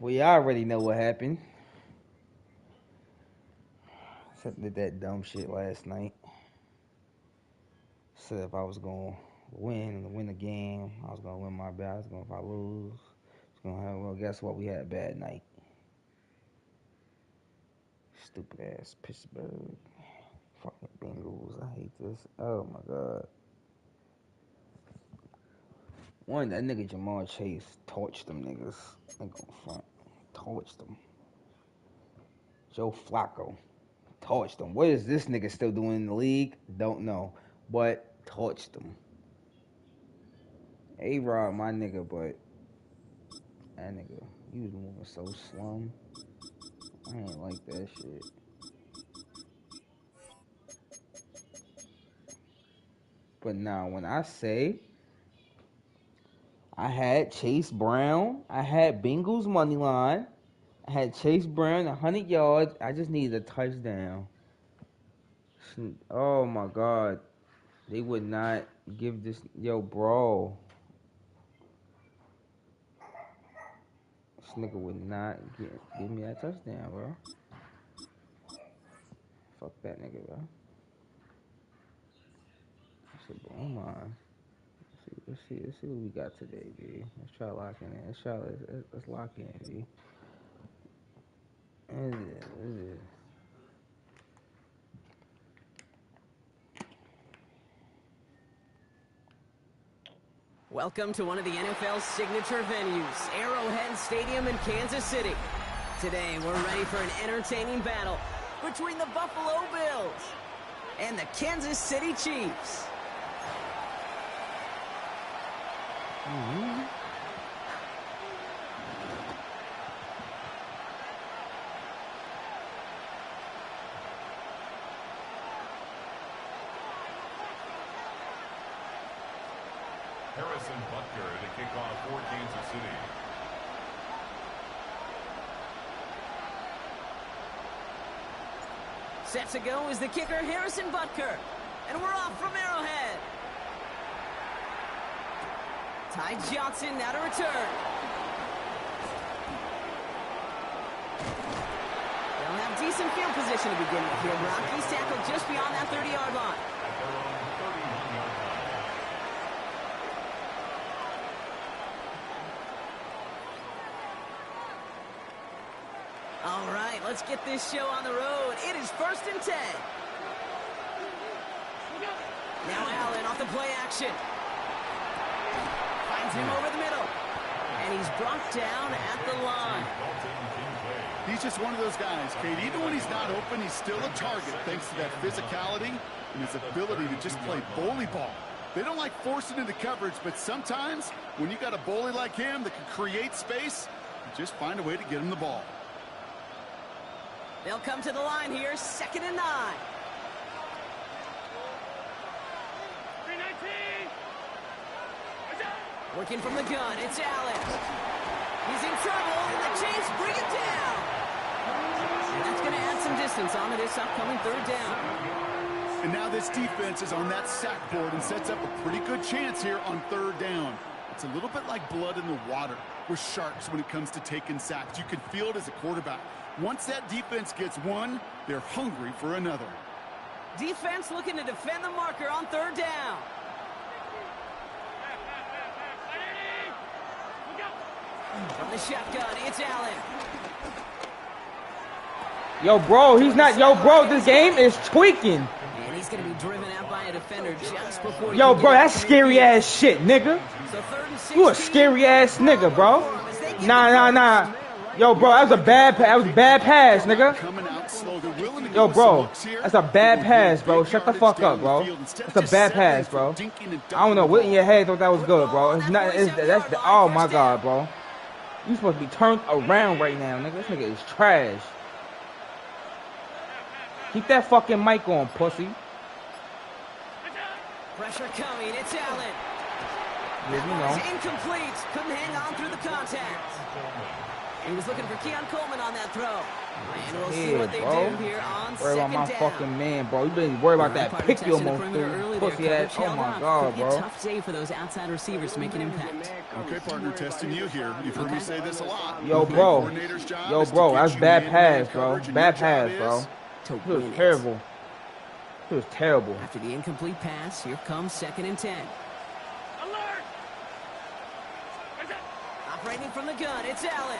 We already know what happened. I did that dumb shit last night. Said if I was gonna win the game, I was gonna win my bet. If I lose, it's gonna have. Well, guess what? We had a bad night. Stupid ass Pittsburgh, fucking Bengals. I hate this. Oh my god. One, that nigga Jamal Chase torched them niggas. Ain't gonna front. Torched them. Joe Flacco torched them. What is this nigga still doing in the league? Don't know. But torched them. A-Rod, my nigga, but that nigga, he was moving so slum. I ain't like that shit. But now, when I say I had Chase Brown, I had Bengals money line, I had Chase Brown 100 yards. I just needed a touchdown. Oh my god, they would not give this. Yo, bro, this nigga would not give me that touchdown, bro. Fuck that nigga, bro. I said, oh my. Let's see what we got today, B. Let's try locking in. Let's lock in, B. Welcome to one of the NFL's signature venues, Arrowhead Stadium in Kansas City. Today, we're ready for an entertaining battle between the Buffalo Bills and the Kansas City Chiefs. Butker to kick off for Kansas City. Set to go is the kicker, Harrison Butker. And we're off from Arrowhead. Ty Johnson now to return. They'll have decent field position to begin with here. He's tackled just beyond that 30-yard line. All right, let's get this show on the road. It is 1st and 10. Now Allen off the play action. Finds him over the middle. And he's brought down at the line. He's just one of those guys, Kate. Even when he's not open, he's still a target thanks to that physicality and his ability to just play bully ball. They don't like forcing into coverage, but sometimes when you got a bully like him that can create space, you just find a way to get him the ball. They'll come to the line here, 2nd and 9. 319. Working from the gun, it's Allen. He's in trouble, and the Chiefs bring it down. And that's going to add some distance onto this upcoming 3rd down. And now this defense is on that sack board and sets up a pretty good chance here on 3rd down. It's a little bit like blood in the water with sharks when it comes to taking sacks. You can feel it as a quarterback. Once that defense gets one, they're hungry for another. Defense looking to defend the marker on 3rd down. From the shotgun, it's Allen. Yo, bro, he's not. Yo, bro, this game is tweaking. And he's going to be driven out by a defender just before. Yo, bro, that's scary ass shit, nigga. So 3rd and 16. You a scary ass nigga, bro. Nah. Yo, bro, that was a bad pass, nigga. Yo, bro, that's a bad pass, bro. Shut the fuck up, bro. That's a bad pass, bro. I don't know what in your head thought that was good, bro. It's not. Oh my god, bro. You supposed to be turned around right now, nigga. This nigga is trash. Keep that fucking mic on, pussy. Pressure coming. It's Allen. Yeah, you know. Incomplete. Couldn't hang on through the contact. He was looking for Keon Coleman on that throw. And we'll see what they do here on worry about my fucking man, bro. You been worried about that pick you almost threw. Pussy ass. Oh my God, bro. Tough day for those outside receivers to make an impact. Okay, partner, testing you here. You've heard me say this a lot. Yo, bro. Yo, bro. That's bad pass, bro. Bad pass, bro. It was terrible. It was terrible. After the incomplete pass, here comes 2nd and 10. Alert! Operating from the gun, it's Allen.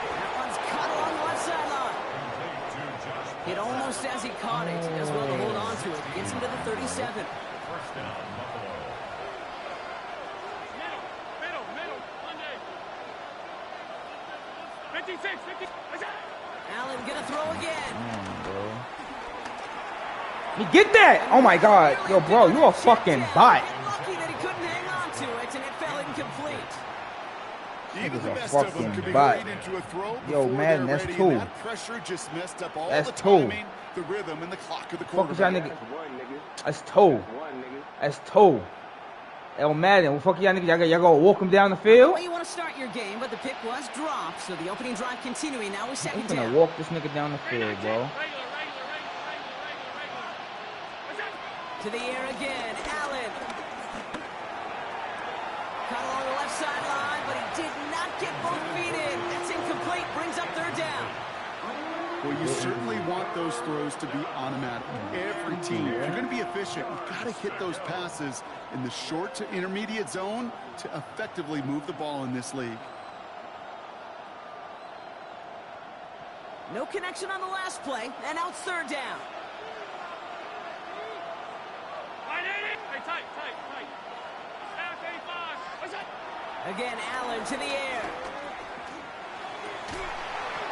That one's cut along the left sideline. It almost as he caught it. He does well to hold on to it. Gets him to the 37. First down, Buffalo. Middle, Monday. 56, 50. Allen gonna throw again. You get that? Oh my God. Yo, bro, you a fucking bot. Lucky that he couldn't hang on to it, and it fell incomplete. Even the a best of them fucking could be bot. hurried into a throw Yo, before Madden, they're that's ready, two. and that pressure just messed up all That's the two. timing, the rhythm, and the clock of the Fuck is y'all quarterback. nigga? That's two. That's two. El Madden, what fuck y'all niggas? Y'all gonna walk him down the field? Well, you want to start your game, but the pick was dropped, so the opening drive continuing. Now with 2nd I'm gonna down. walk this nigga down the field, bro. To the air again, Allen. Caught along the left sideline, but he did not get both feet in. That's incomplete, brings up 3rd down. Well, you certainly want those throws to be automatic. Every team, if you're going to be efficient, you've got to hit those passes in the short to intermediate zone to effectively move the ball in this league. No connection on the last play, and now it's 3rd down. Tight. Again, Allen to the air.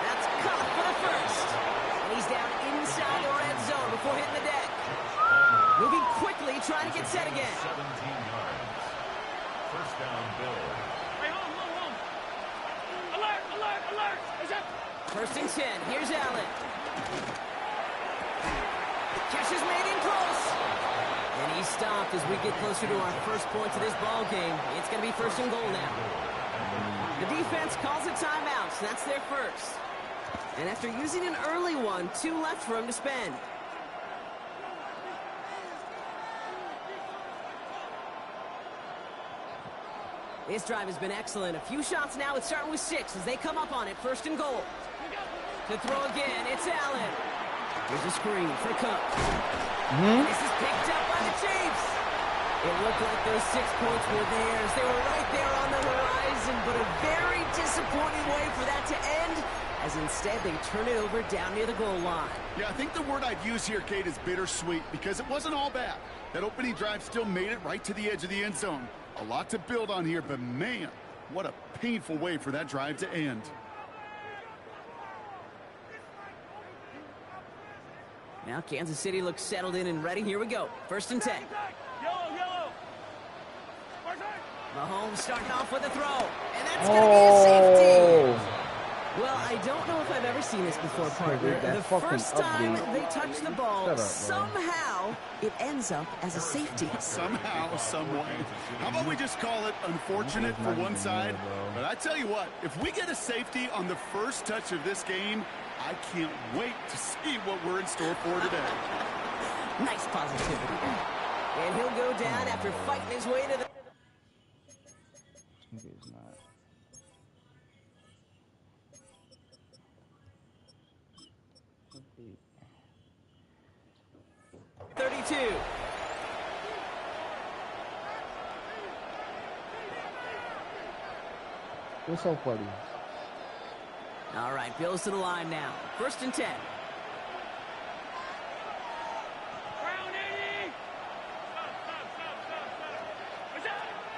That's caught for the first. And he's down inside the red zone before hitting the deck. Moving quickly, trying to get set again. 17 yards. First down, Bill. Hey, home. Alert. 1st and 10. Here's Allen. Catch is made in close. And he's stopped as we get closer to our first points of this ball game. It's going to be 1st and goal now. The defense calls a timeout, so that's their first. And after using an early one, 2 left for him to spend. This drive has been excellent. A few shots now. It's starting with 6 as they come up on it. 1st and goal. To throw again, it's Allen. Here's a screen for Cook. This is picked up by the Chiefs. It looked like those 6 points were theirs. They were right there on the horizon, but a very disappointing way for that to end, as instead they turn it over down near the goal line. Yeah, I think the word I'd use here, Kate, is bittersweet, because it wasn't all bad. That opening drive still made it right to the edge of the end zone. A lot to build on here, but man, what a painful way for that drive to end. Now Kansas City looks settled in and ready. Here we go. 1st and 10. Yellow. Mahomes starting off with a throw. And that's going to be a safety. Well, I don't know if I've ever seen this before, partner. The first time they touch the ball, somehow it ends up as a safety. Somehow, some way. How about we just call it unfortunate for one side? But I tell you what, if we get a safety on the first touch of this game, I can't wait to see what we're in store for today. Nice positivity. And he'll go down after fighting his way to the... It's not. 32. What's so funny? All right, Bills to the line now. 1st and 10.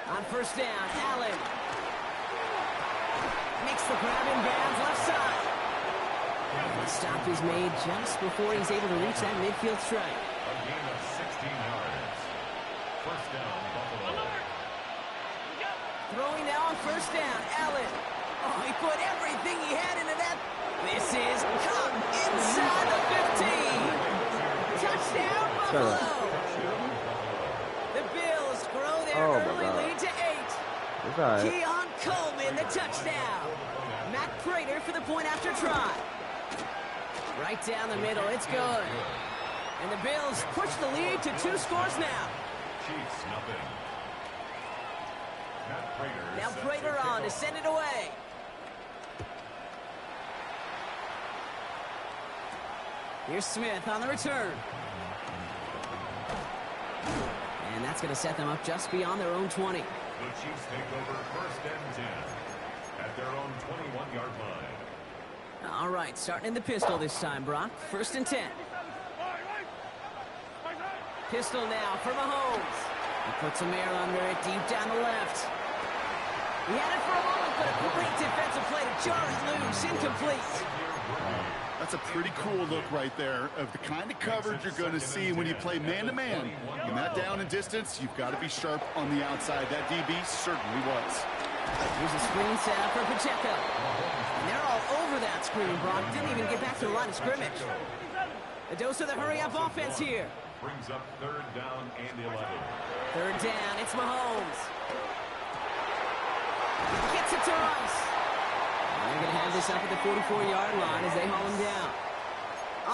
On 1st down, Allen makes the grab in bounds left side. The stop is made just before he's able to reach that midfield strike. A gain of 16 yards. First down, Buffalo. Throwing now on 1st down, Allen. Oh, he put everything he had into that. This is Cook inside the 15. Touchdown, Buffalo. The Bills grow their early lead to 8. It's all right. Keon Coleman, the touchdown. Matt Prater for the point after try. Right down the middle, it's good. And the Bills push the lead to 2 scores now. Chiefs nothing. Matt Prater Now sets Prater the on to kickoff. send it away. Here's Smith on the return. And that's going to set them up just beyond their own 20. The Chiefs take over 1st and 10 at their own 21-yard line. All right, starting in the pistol this time, Brock. 1st and 10. Pistol now for Mahomes. He puts some air under it deep down the left. He had it for a moment, but a great defensive play to jar it loose. Incomplete. That's a pretty cool look right there of the kind of coverage you're going to see when you play man-to-man. In that down and distance, you've got to be sharp on the outside. That DB certainly was. Here's a screen setup for Pacheco. And they're all over that screen, Brock. Didn't even get back to the line of scrimmage. A dose of the hurry-up offense here. Brings up 3rd down and 11. 3rd down, it's Mahomes. Gets it to Rice. They're going to have this up at the 44-yard line as they haul him down.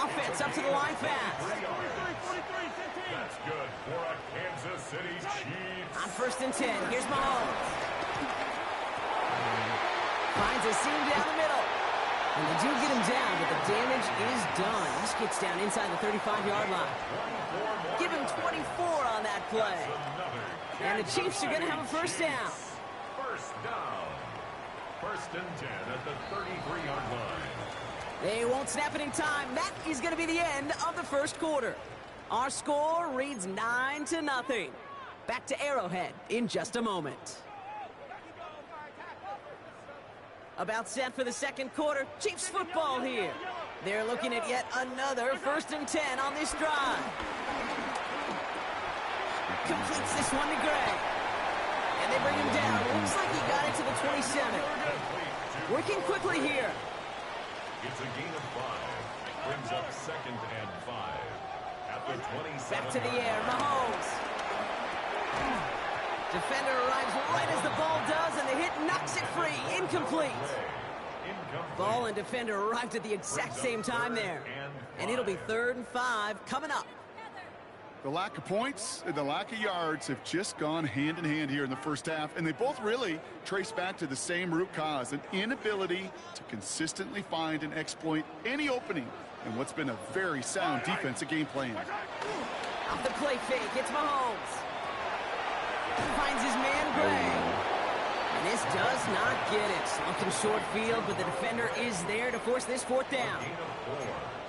Offense up to the line fast. That's good for a Kansas City Chiefs. On 1st and 10, here's Mahomes. Finds a seam down the middle. And they do get him down, but the damage is done. This gets down inside the 35-yard line. Give him 24 on that play. And the Chiefs are going to have a 1st down. 1st down. 1st and 10 at the 33-yard line. They won't snap it in time. That is going to be the end of the 1st quarter. Our score reads 9-0. Back to Arrowhead in just a moment. About set for the 2nd quarter. Chiefs football here. They're looking at yet another 1st and 10 on this drive. Completes this one to Gray. And they bring him down. Looks like he got it to the 27. Working quickly here. It's a gain of 5. Brings up 2nd and 5 at the 27. Back to the air, Mahomes. Defender arrives right as the ball does, and the hit knocks it free. Incomplete. Ball and defender arrived at the exact same time there. And it'll be 3rd and 5 coming up. The lack of points and the lack of yards have just gone hand in hand here in the 1st half, and they both really trace back to the same root cause, an inability to consistently find and exploit any opening in what's been a very sound defensive game plan. Off the play fake, it's Mahomes. Finds his man Gray. And this does not get it. Looking short field, but the defender is there to force this 4th down.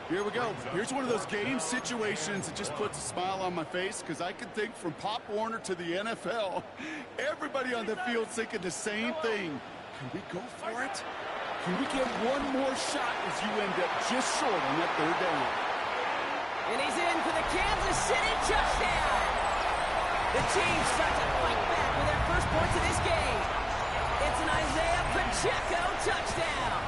Here we go. Here's one of those game situations that just puts a smile on my face, because I can think from Pop Warner to the NFL, everybody on the field thinking the same thing. Can we go for it? Can we get one more shot as you end up just short on that 3rd down? And he's in for the Kansas City touchdown. The Chiefs start to fight back with their 1st points of this game. It's an Isaiah Pacheco touchdown.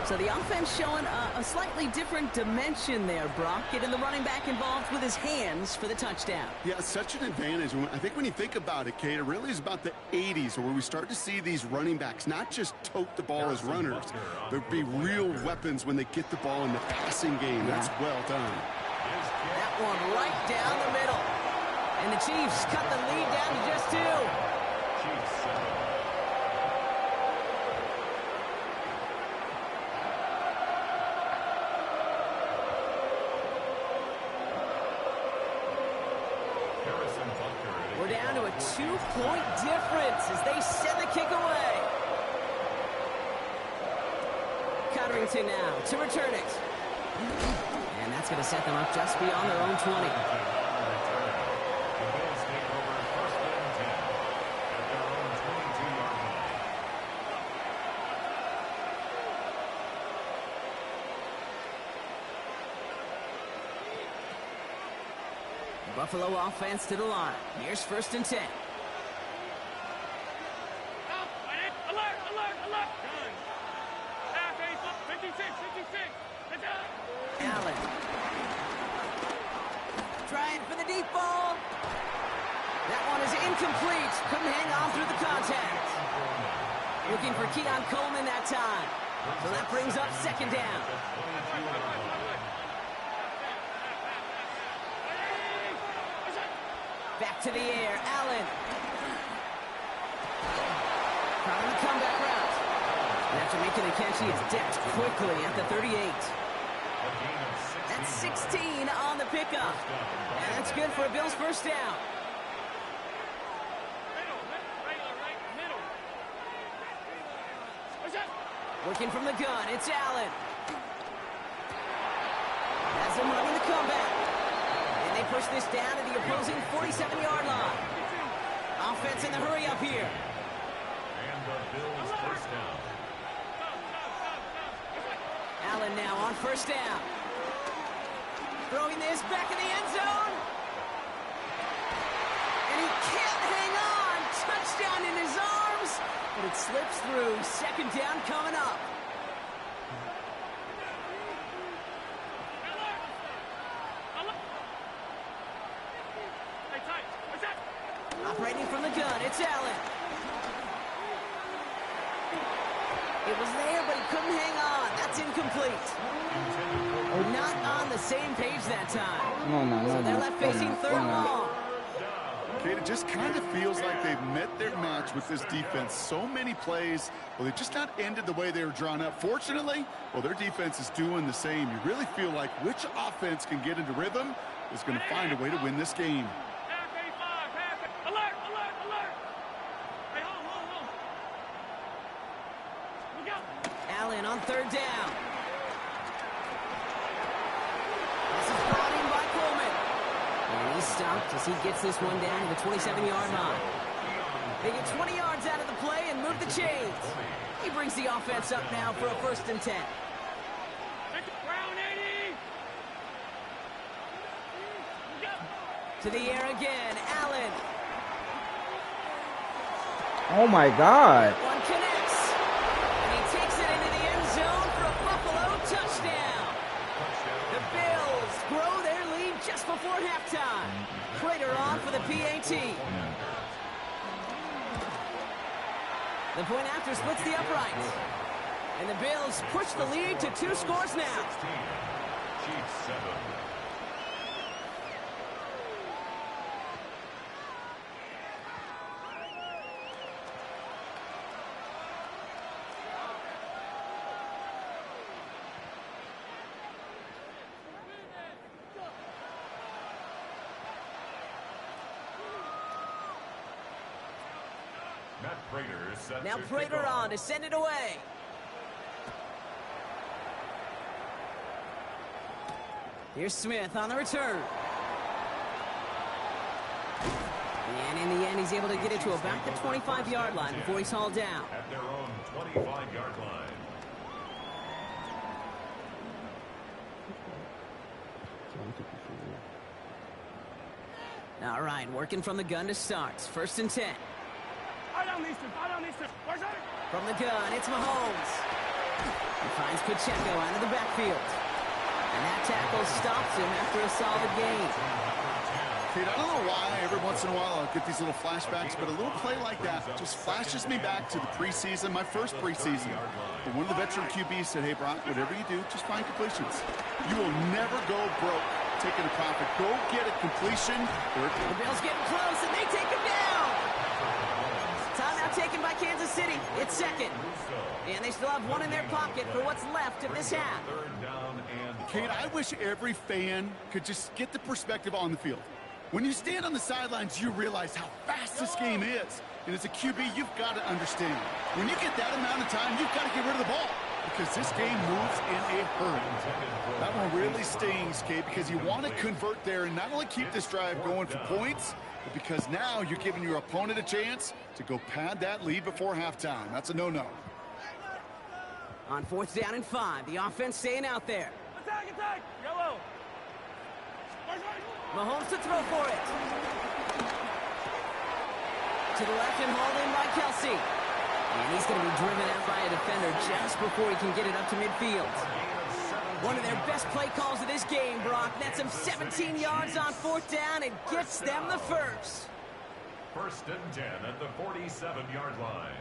So the offense showing a slightly different dimension there, Brock. Getting the running back involved with his hands for the touchdown. Yeah, such an advantage. I think when you think about it, Kate, it really is about the 80s where we start to see these running backs not just tote the ball as runners. There'd be real weapons when they get the ball in the passing game. That's well done. That one right down the middle. And the Chiefs cut the lead down to just 2. Chiefs 7. We're down to a 2-point difference as they send the kick away. Cotterington now to return it. And that's going to set them up just beyond their own 20. Buffalo offense to the line. Here's 1st and 10. Alert! Gun. Half 56. It's out. Allen. Trying for the deep ball. That one is incomplete. Couldn't hang on through the contact. Looking for Keon Coleman that time. So that brings up second down. Back to the air, Allen. Trying the comeback route. And after making a catch, he is decked quickly at the 38. That's 16 on the pickup. And that's good for a Bills first down. Working from the gun, it's Allen. Has him running the comeback. And they push this down to the opposing 47-yard line. Offense in the hurry up here. And the Bills first down. Allen now on first down. Throwing this back in the end zone. And he can't hang on. Touchdown in his arms. But it slips through. Second down coming up. Operating from the gun, it's Allen. It was there, but he couldn't hang on. That's incomplete. We're not on the same page that time. So they're left facing third and long. Kate, it just kind of feels like they've met their match with this defense. So many plays, well, they've just not ended the way they were drawn up. Fortunately, well, their defense is doing the same. You really feel like which offense can get into rhythm is going to find a way to win this game. Allen on third down. This is brought in by Coleman. And he's stopped as he gets this one down to the 27-yard line. They get 20 yards out of the play and move the chains. He brings the offense up now for a 1st and 10. To the air again, Allen. Oh my God. One connects. And he takes it into the end zone for a Buffalo touchdown. The Bills grow their lead just before halftime. Prater on for the PAT. The point after splits the uprights. And the Bills push the lead to 2 scores now. Chiefs 7. Now Prater on to send it away. Here's Smith on the return. And in the end, he's able to get it to about the 25-yard line before he's hauled down. At their own 25-yard line. All right, working from the gun to start. 1st and 10. From the gun, it's Mahomes. He finds Pacheco out of the backfield. And that tackle stops him after a solid gain. Kate, I don't know why every once in a while I'll get these little flashbacks, but a little play like that just flashes me back to the preseason, my first preseason. But one of the veteran QBs said, hey, Brock, whatever you do, just find completions. You will never go broke taking a profit. Go get a completion. The Bills getting close, and they take him down. Timeout taken by Kansas City. It's second. And they still have one in their pocket for what's left of this half. Kate, I wish every fan could just get the perspective on the field. When you stand on the sidelines, you realize how fast this game is. And as a QB, you've got to understand. When you get that amount of time, you've got to get rid of the ball. Because this game moves in a hurry. That one really stings, Kate, because you want to convert there and not only keep this drive going for points, but because now you're giving your opponent a chance to go pad that lead before halftime. That's a no-no. On 4th down and 5, the offense staying out there. Attack! Yellow! Mahomes to throw for it. To the left and hauled in by Kelsey. And he's going to be driven out by a defender just before he can get it up to midfield. One of their best play calls of this game, Brock. Nets him 17 yards on 4th down and gets them the first. First and 10 at the 47-yard line.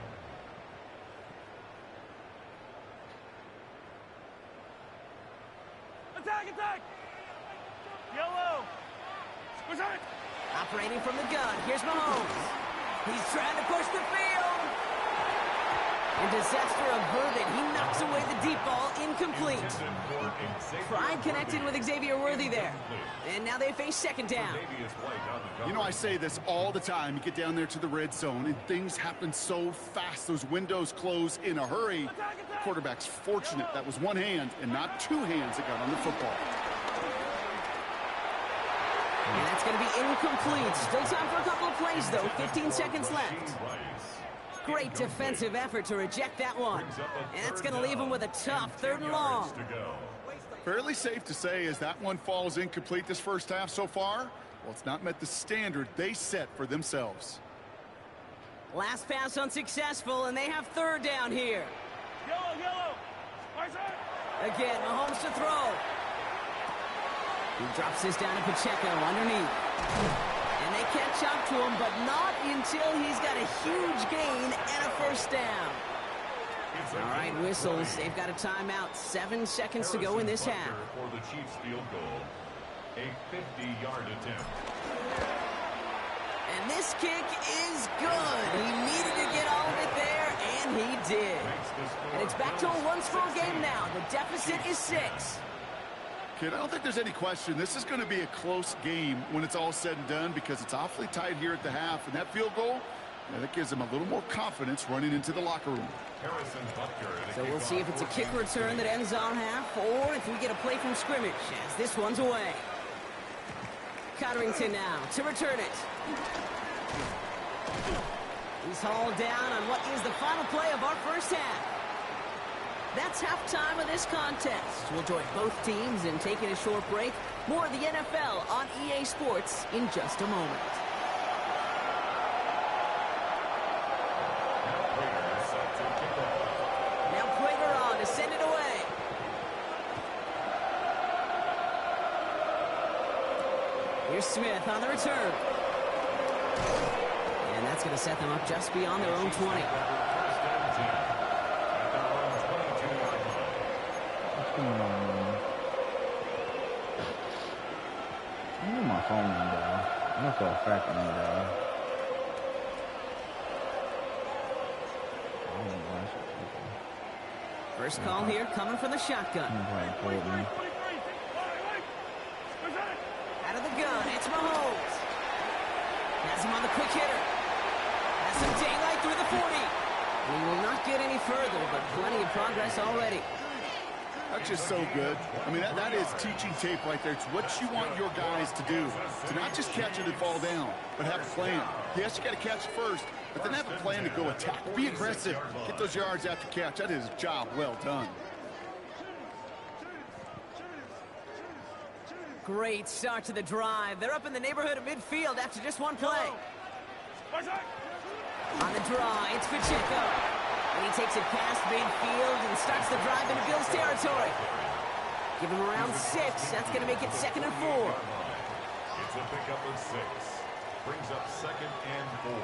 Attack, attack! Yellow! What's that? Operating from the gun, here's Mahomes. He's trying to push the field. And disaster averted. He knocks away the deep ball, incomplete. Pride connected with Xavier Worthy there. And now they face second down. You know, I say this all the time. You get down there to the red zone, and things happen so fast. Those windows close in a hurry. The quarterback's fortunate that was one hand and not two hands that got on the football. And that's going to be incomplete. Still time for a couple of plays, though. 15 seconds left. Great defensive effort to reject that one. And that's going to leave him with a tough 3rd and long. Fairly safe to say as that one falls incomplete this first half so far, well, it's not met the standard they set for themselves. Last pass unsuccessful, and they have 3rd down here. Yellow, yellow! Again, Mahomes to throw. He drops this down to Pacheco underneath. And they catch up to him, but not until he's got a huge gain and a 1st down. All right, whistles. They've got a timeout. 7 seconds to go in this half. For the Chiefs field goal, a 50-yard attempt. And this kick is good. He needed to get all of it there, and he did. And it's back to a one-score game now. The deficit is 6. Kid, I don't think there's any question. This is going to be a close game when it's all said and done because it's awfully tight here at the half. And that field goal, that gives them a little more confidence running into the locker room. So we'll see if it's a kick return that ends our half or if we get a play from scrimmage as this one's away. Cotterington now to return it. He's hauled down on what is the final play of our first half. That's halftime of this contest. We'll join both teams in taking a short break. More of the NFL on EA Sports in just a moment. Now Prater on to send it away. Here's Smith on the return. And that's going to set them up just beyond their own 20. I need my phone number. I'm not so affecting me though. First call here coming from the shotgun. Out of the gun, it's Mahomes. Has him on the quick hitter. Has some daylight through the 40. He will not get any further, but plenty of progress already. That's just so good. I mean, that is teaching tape right there. It's what you want your guys to do. To not just catch it and fall down, but have a plan. Yes, you got to catch it first, but then have a plan to go attack. Be aggressive. Get those yards after catch. That is a job well done. Great start to the drive. They're up in the neighborhood of midfield after just one play. On the draw, it's Pacheco. And he takes it past midfield and starts the drive into Bills territory. Give him around 6. That's going to make it 2nd and 4. It's a pickup of 6. Brings up 2nd and 4.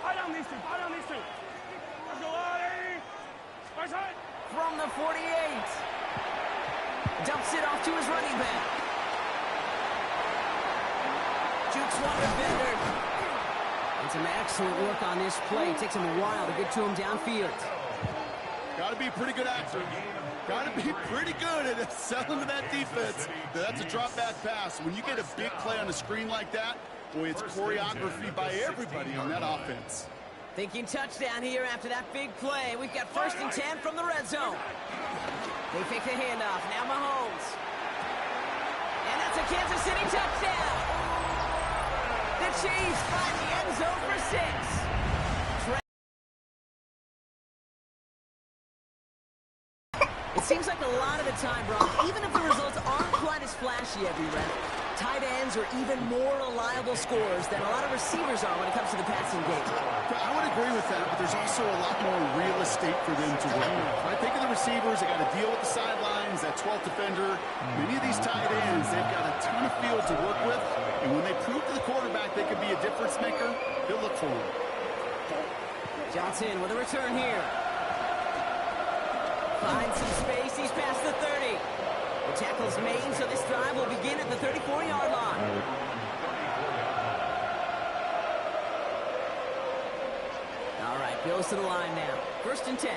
Fire down these two. Fire down these two. Let's go, Ollie. From the 48. Dumps it off to his running back. Jukes one defender. And some excellent work on this play. It takes him a while to get to him downfield. Got to be a pretty good actor. Got to be pretty good at selling to that defense. That's a drop back pass. When you get a big play on the screen like that, boy, it's choreography by everybody on that offense. Thinking touchdown here after that big play. We've got 1st and 10 from the red zone. They fake the handoff. Now Mahomes. And that's a Kansas City touchdown. The Chiefs find the end zone for 6. It seems like a lot of the time, Brock, even if the results aren't quite as flashy every round, tight ends are even more reliable scorers than a lot of receivers are when it comes to the passing game. I would agree with that, but there's also a lot more real estate for them to work with. When I think of the receivers, they got to deal with the sideline. lines, that 12th defender. Many of these tight ends, they've got a ton of field to work with. And when they prove to the quarterback they can be a difference maker, he'll look for him. Johnson with a return here. Finds some space. He's past the 30. The tackle's made, so this drive will begin at the 34-yard line. All right, goes to the line now. 1st and 10.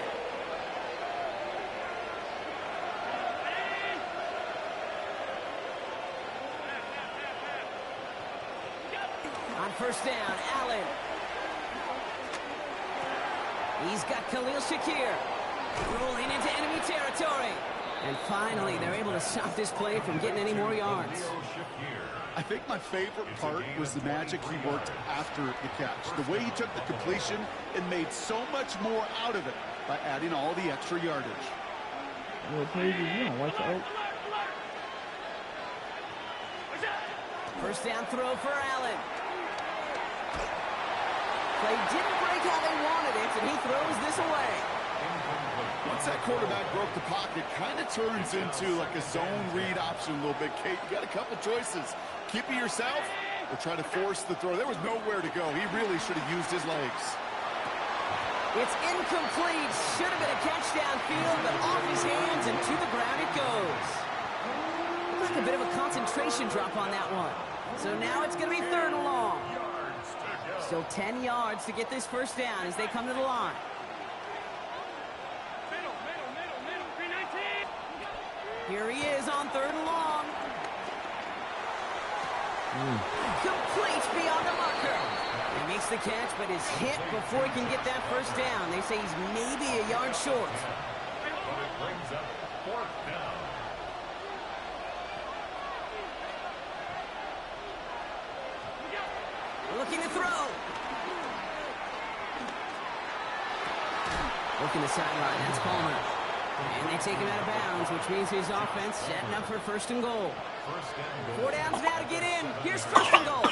On 1st down, Allen. He's got Khalil Shakir rolling into enemy territory. And finally, they're able to stop this play from getting any more yards. I think my favorite part was the magic he worked after the catch. The way he took the completion and made so much more out of it by adding all the extra yardage. First down throw for Allen. Play didn't break how they wanted it, and he throws this away. Once that quarterback broke the pocket, kind of turns into like a zone read option a little bit. Kate, you got a couple choices. Keep it yourself or try to force the throw. There was nowhere to go. He really should have used his legs. It's incomplete. Should have been a catch downfield, but off his hands and to the ground it goes. Like a bit of a concentration drop on that one. So now it's going to be 3rd and long. Still 10 yards to get this first down as they come to the line. Here he is on 3rd and long. Complete beyond the marker. He makes the catch, but is hit before he can get that first down. They say he's maybe a yard short. But it brings up 4th down. Looking to throw. Looking to sideline. That's Palmer. And they take him out of bounds, which means his offense setting up for 1st and goal. 4 downs now to get in. Here's 1st and goal.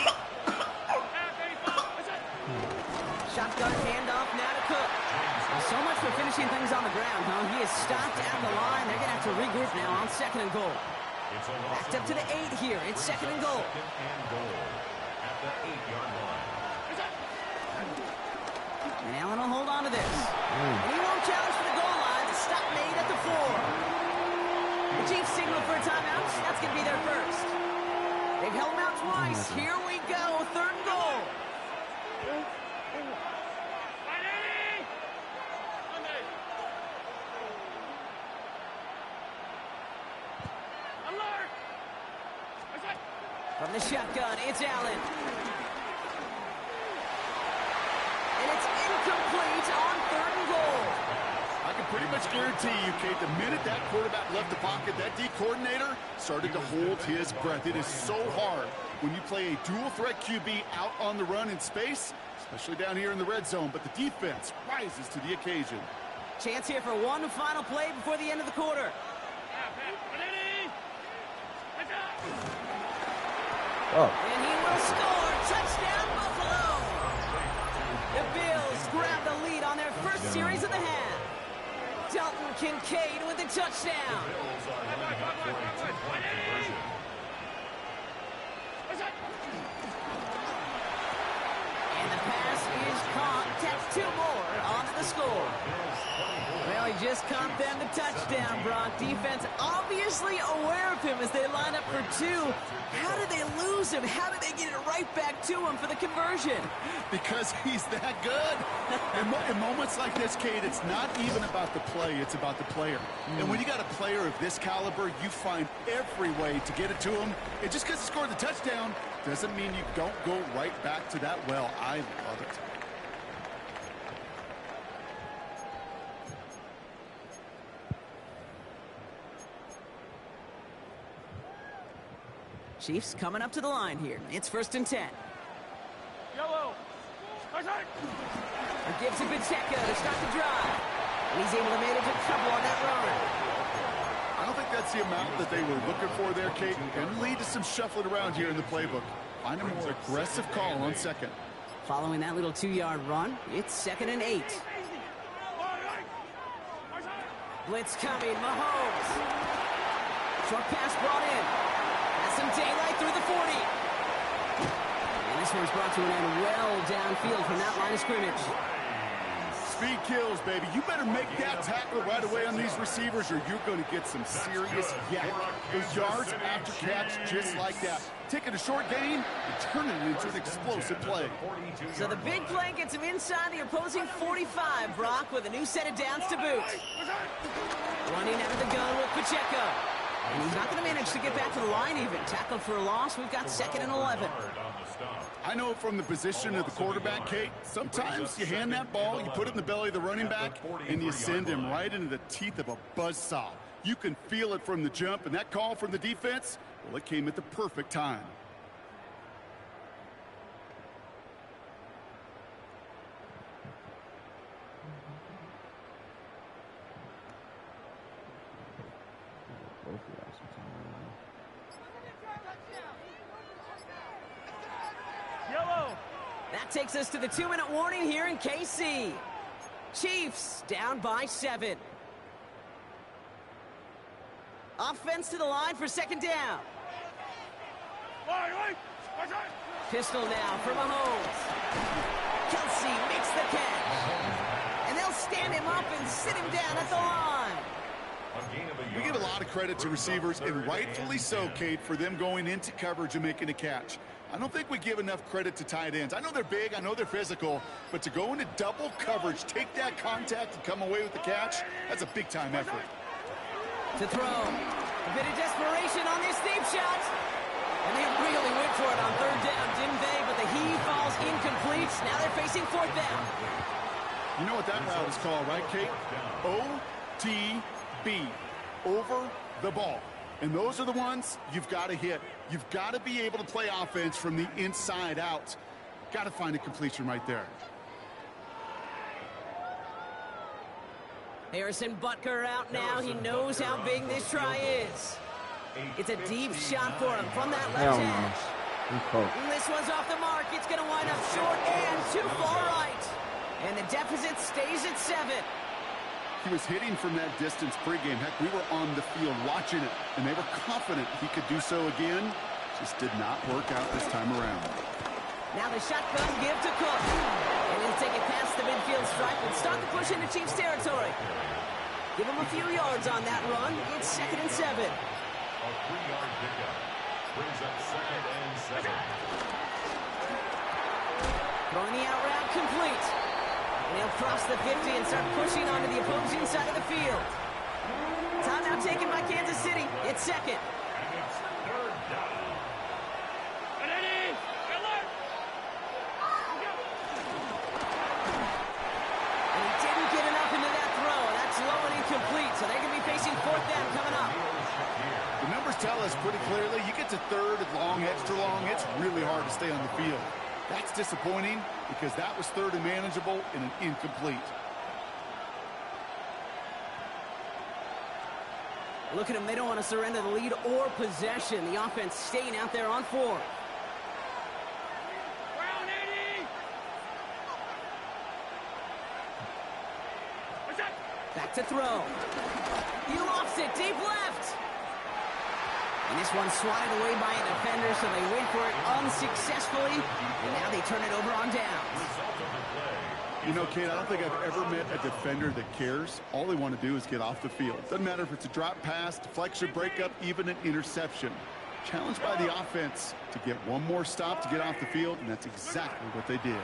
Shotgun handoff now to Cook. So much for finishing things on the ground, huh? He is stopped at the line. They're going to have to regroup now on 2nd and goal. Backed up to the 8 here. It's 2nd and goal. At the 8-yard line. And Allen will hold on to this. And he won't challenge for the goal line. The stop made at the 4. The Chiefs signal for a timeout. That's going to be their first. They've held him out twice. Here we go. 3rd and goal. From the shotgun, it's Allen. And it's incomplete on 3rd and goal. I can pretty much guarantee you, Kate, the minute that quarterback left the pocket, that D coordinator started to hold his breath. It is so hard when you play a dual-threat QB out on the run in space, especially down here in the red zone, but the defense rises to the occasion. Chance here for one final play before the end of the quarter. And he will score. Touchdown, Buffalo. The Bills grab the lead on their first series of the half. Dalton Kincaid with the touchdown. And the pass is caught. That's 2 more onto the score. Well, he just caught them the touchdown, Brock. Defense obviously aware of him as they line up for 2. How did they lose him? How did they get it right back to him for the conversion? Because he's that good. In moments like this, Kate, it's not even about the play, it's about the player. And when you got a player of this caliber, you find every way to get it to him. And just because he scored the touchdown doesn't mean you don't go right back to that well. I love it. Chiefs coming up to the line here. It's 1st and 10. Yellow. Gives it Pacheco to start the drive. And he's able to manage a couple on that run. I don't think that's the amount that they were looking for there, Kate, and lead to some shuffling around here in the playbook. Find a more aggressive call on 2nd. Following that little 2-yard run, it's 2nd and 8. Blitz coming, Mahomes. Short pass brought in. Has some daylight through the 40. And this one's brought to an end well downfield from that line of scrimmage. Speed kills, baby. You better make that tackle right away on these receivers or you're going to get some serious yak. Those yards after catch just like that. Taking a short gain and turning it into an explosive play. So the big play gets him inside the opposing 45, Brock, with a new set of downs to boot. Running out of the gun with Pacheco. And he's not going to manage to get back to the line even. Tackled for a loss. We've got 2nd and 11. I know from the position of the quarterback, Kate, sometimes you hand that ball, you put it in the belly of the running back, and you send him right into the teeth of a buzzsaw. You can feel it from the jump, and that call from the defense, well, it came at the perfect time. That takes us to the 2-minute warning here in KC. Chiefs down by 7. Offense to the line for 2nd down. Pistol now for Mahomes. Kelsey makes the catch. And they'll stand him up and sit him down at the line. We give a lot of credit to receivers, and rightfully so, Kate, for them going into coverage and making a catch. I don't think we give enough credit to tight ends. I know they're big, I know they're physical, but to go into double coverage, take that contact and come away with the catch, that's a big-time effort. To throw. A bit of desperation on this deep shot. And they really went for it on 3rd down, didn't they? But the heave falls incomplete. Now they're facing 4th down. You know what that route is called, right, Kate? OTB. Over the ball. And those are the ones you've got to hit. You've got to be able to play offense from the inside out. Got to find a completion right there. Harrison Butker out now. He knows how big this try is. It's a deep shot for him from that left hash. This one's off the mark. It's going to wind up short and too far right. And the deficit stays at 7. He was hitting from that distance pregame. Heck, we were on the field watching it, and they were confident he could do so again. Just did not work out this time around. Now the shotgun give to Cook. And he'll take it past the midfield stripe and start the push into Chiefs territory. Give him a few yards on that run. It's 2nd and 7. A 3-yard pickup brings up 2nd and 7. Throwing the out route complete. And he'll cross the 50 and start pushing onto the opposing side of the field. Timeout taken by Kansas City. It's 2nd. And it's 3rd down. And he didn't get enough into that throw. That's low and incomplete, so they're going to be facing 4th down coming up. The numbers tell us pretty clearly, you get to 3rd and long, extra long, it's really hard to stay on the field. That's disappointing because that was 3rd and manageable and an incomplete. Look at them. They don't want to surrender the lead or possession. The offense staying out there on 4. Back to throw. He lofts it deep left. And this one's swatted away by a defender, so they wait for it unsuccessfully. And now they turn it over on downs. You know, Kate, I don't think I've ever met a defender that cares. All they want to do is get off the field. Doesn't matter if it's a drop pass, deflection, breakup, even an interception. Challenged by the offense to get one more stop to get off the field, and that's exactly what they did.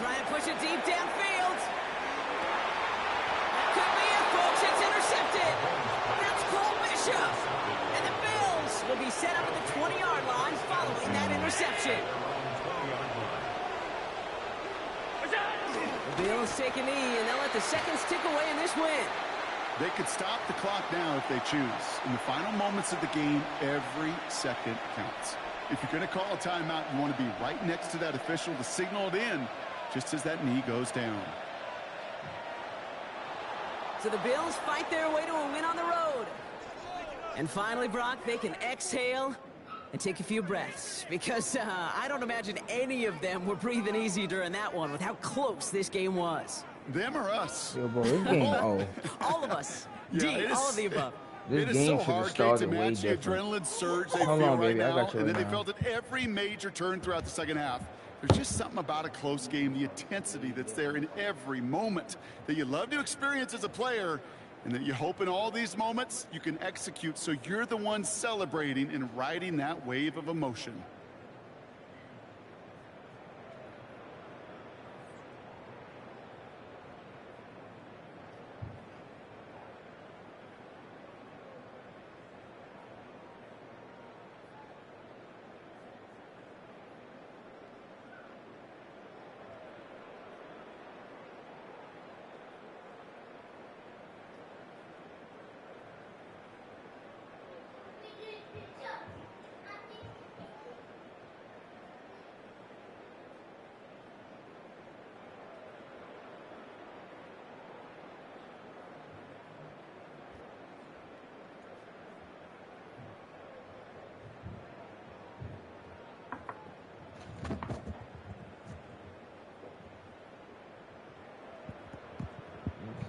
Try and push it deep downfield. That could be it, folks. It's intercepted. That's Cole Bishop. And the Bills will be set up at the 20-yard line following that interception. The Bills take a knee, and they'll let the seconds tick away in this win. They could stop the clock now if they choose. In the final moments of the game, every second counts. If you're going to call a timeout, you want to be right next to that official to signal it in just as that knee goes down. So the Bills fight their way to a win on the road. And finally, Brock, they can exhale and take a few breaths, because I don't imagine any of them were breathing easy during that one with how close this game was. Them or us? Yo, bro, this game, All of us. Yeah, D, all of the above. This It is game so should have hard, Kate, to started way match the different. adrenaline surge they Hold feel on, right baby. I now, got you and right then they now. felt at every major turn throughout the second half. There's just something about a close game, the intensity that's there in every moment that you love to experience as a player, and that you hope in all these moments you can execute so you're the one celebrating and riding that wave of emotion.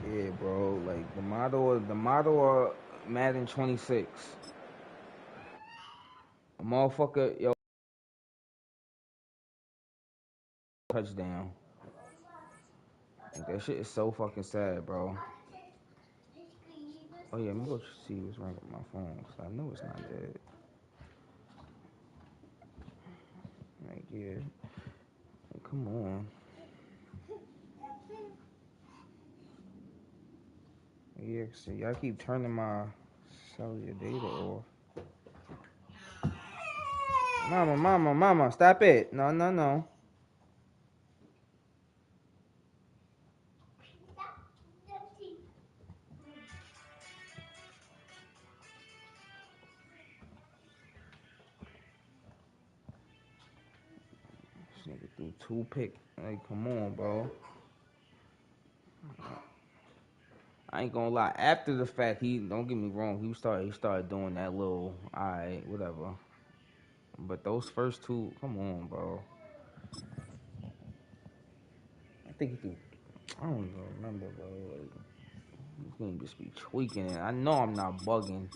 Yeah, bro. Like the model of Madden 26. A motherfucker, yo, touchdown. Like, that shit is so fucking sad, bro. Oh yeah, let me go see what's wrong with my phone, cause I know it's not dead. Like, yeah. Like, come on. Yeah, see, y'all keep turning my cellular data off. Mama, stop it. No. This nigga threw 2 picks. Like, come on, bro. I ain't gonna lie. After the fact, don't get me wrong. He started doing that little, alright, whatever. But those first 2, come on, bro. I think he threw. I don't even remember, bro. Like, this game just be tweaking it. I know I'm not bugging.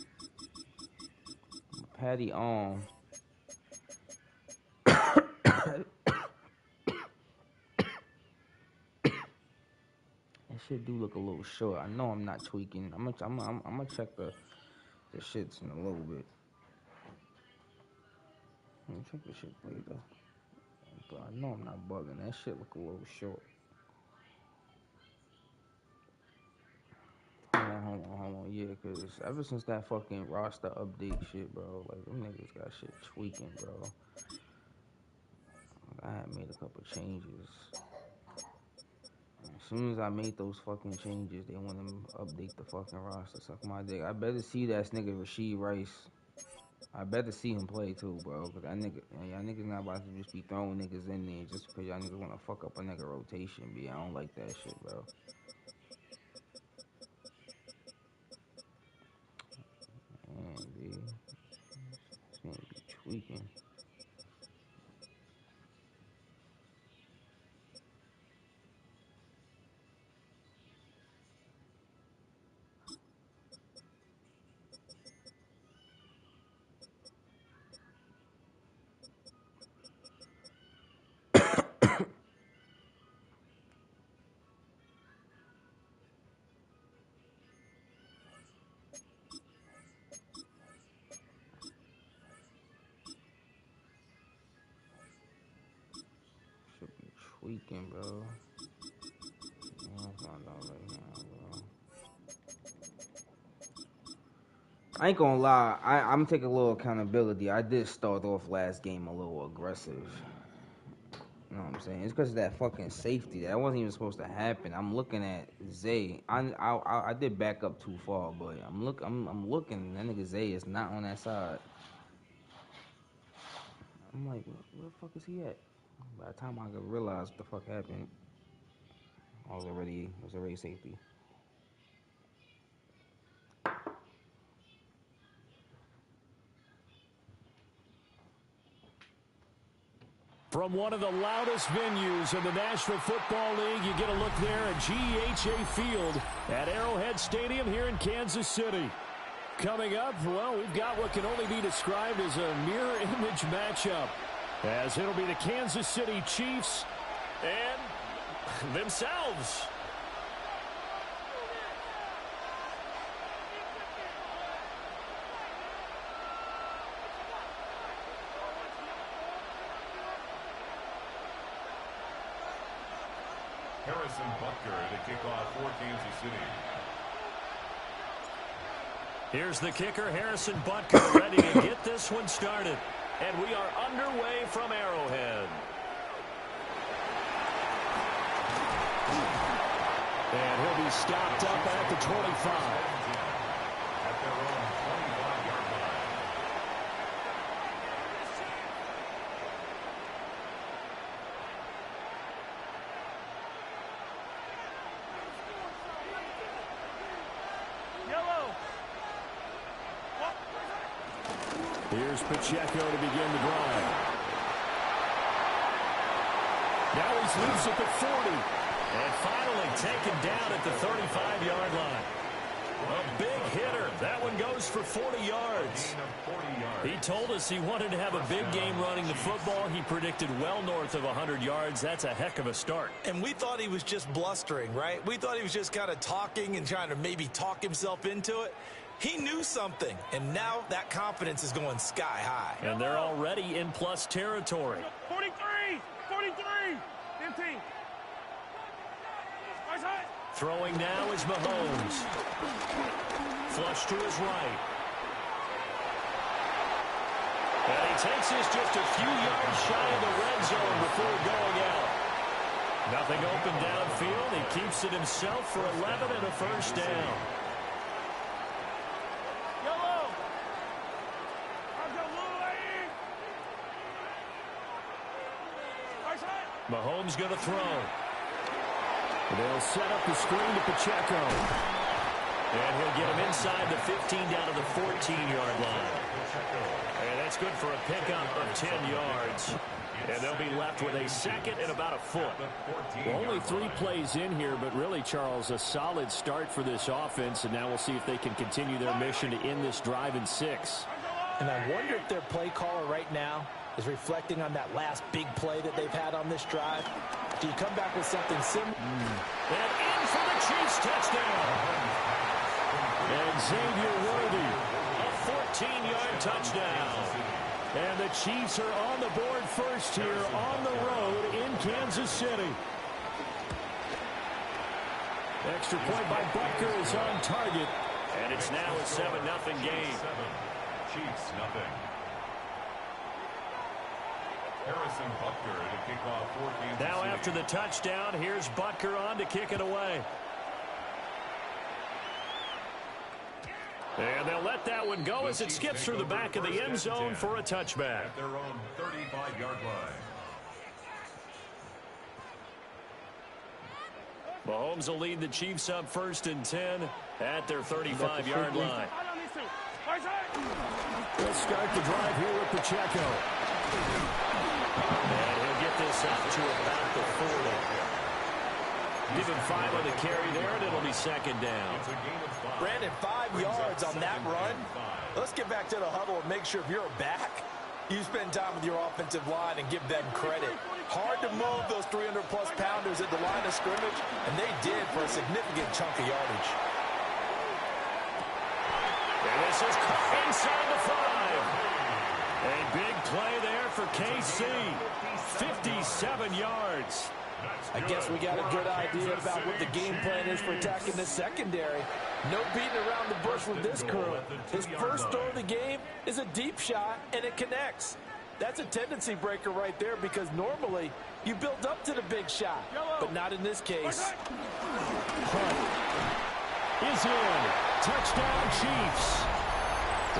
Patty Arms. That shit do look a little short. I know I'm not tweaking. I'm gonna check the shits in a little bit. I'm gonna check the shit later. But I know I'm not bugging. That shit look a little short. Hold on. Yeah, cause ever since that fucking roster update shit, bro, like them niggas got shit tweaking, bro. Like, I had made a couple changes. As soon as I made those fucking changes, they want to update the fucking roster. Suck my dick. I better see that nigga Rasheed Rice. I better see him play too, bro. Cause that nigga, y'all niggas not about to just be throwing niggas in there just because y'all niggas want to fuck up a nigga rotation, B. I don't like that shit, bro. Man, B. This man be tweaking. Should be tweaking, bro. I'll find out right now, bro. I ain't gonna lie. I'm taking a little accountability. I did start off last game a little aggressive. You know what I'm saying? It's because of that fucking safety. That wasn't even supposed to happen. I'm looking at Zay. I did back up too far, but I'm looking. That nigga Zay is not on that side. I'm like, where the fuck is he at? By the time I could realize what the fuck happened, it was already safety. From one of the loudest venues in the National Football League, you get a look there at GEHA Field at Arrowhead Stadium here in Kansas City. Coming up, well, we've got what can only be described as a mirror image matchup, as it'll be the Kansas City Chiefs and themselves. Harrison Butker to kick off for Kansas City. Here's the kicker, Harrison Butker, ready to get this one started. And we are underway from Arrowhead. And he'll be stopped up at the 25. At their own 25-yard line. Here's Pacheco to begin the drive. Now he's loose at the 40. And finally taken down at the 35-yard line. A big hitter. That one goes for 40 yards. He told us he wanted to have a big game running the football. He predicted well north of 100 yards. That's a heck of a start. And we thought he was just blustering, right? We thought he was just kind of talking and trying to maybe talk himself into it. He knew something, and now that confidence is going sky high. And they're already in plus territory. 43, 15. Throwing now is Mahomes. Flush to his right. And he takes this just a few yards shy of the red zone before going out. Nothing open downfield. He keeps it himself for 11 and a first down. Mahomes going to throw. They'll set up the screen to Pacheco. And he'll get him inside the 15 down to the 14-yard line. And that's good for a pickup of 10 yards. And they'll be left with a second and about a foot. Well, only 3 plays in here, but really, Charles, a solid start for this offense. And now we'll see if they can continue their mission to end this drive in 6. And I wonder if their play caller right now is reflecting on that last big play that they've had on this drive. Do you come back with something similar? And in for the Chiefs touchdown. And Xavier Worthy, a 14-yard touchdown. And the Chiefs are on the board first here on the road in Kansas City. Extra point by Butker is on target. And it's now a 7-0 game. Chiefs, nothing. Harrison Butker to kick off for Kansas Now City. after the touchdown, here's Butker on to kick it away. And they'll let that one go as it skips through the back of the end zone for a touchback. At their own 35-yard line. Mahomes will lead the Chiefs up 1st and 10 at their 35-yard line. Let's start the drive here with Pacheco. And he'll get this up to about the 40. Give him 5 on the carry there, and it'll be 2nd down. Brandon, 5 yards on that run. Let's get back to the huddle and make sure if you're a back, you spend time with your offensive line and give them credit. Hard to move those 300-plus pounders at the line of scrimmage, and they did for a significant chunk of yardage. And this is inside the 5. A big play there for KC. 57 yards. I guess we got a good idea about what the game plan is for attacking the secondary. No beating around the bush with this crew. His first throw of the game is a deep shot, and it connects. That's a tendency breaker right there because normally you build up to the big shot, but not in this case. Punt is in. Touchdown, Chiefs.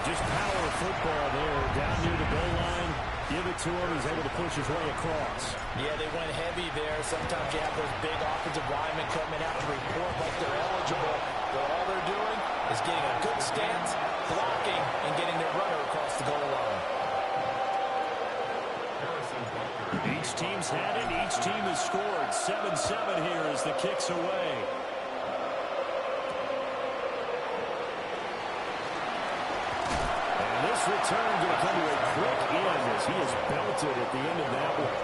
Just power of football there down near the goal line. Give it to him. He's able to push his way across. Yeah, they went heavy there. Sometimes you have those big offensive linemen coming out to report like they're eligible. But all they're doing is getting a good stance, blocking, and getting their runner across the goal line. Each team's had it. Each team has scored. 7-7 here as the kick's away. This return going to come to a quick end as he is belted at the end of that one.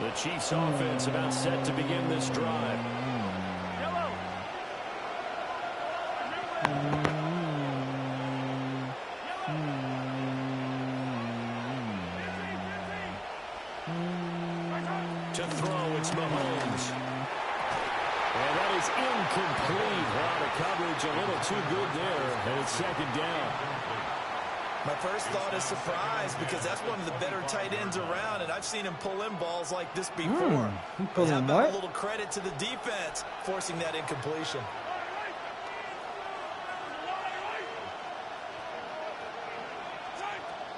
The Chiefs offense about set to begin this drive. To throw, it's Mahomes. And that is incomplete. Wow, the coverage a little too good there, and it's second down. My first thought is surprise because that's one of the better tight ends around, and I've seen him pull in balls like this before. But how about a little credit to the defense forcing that incompletion?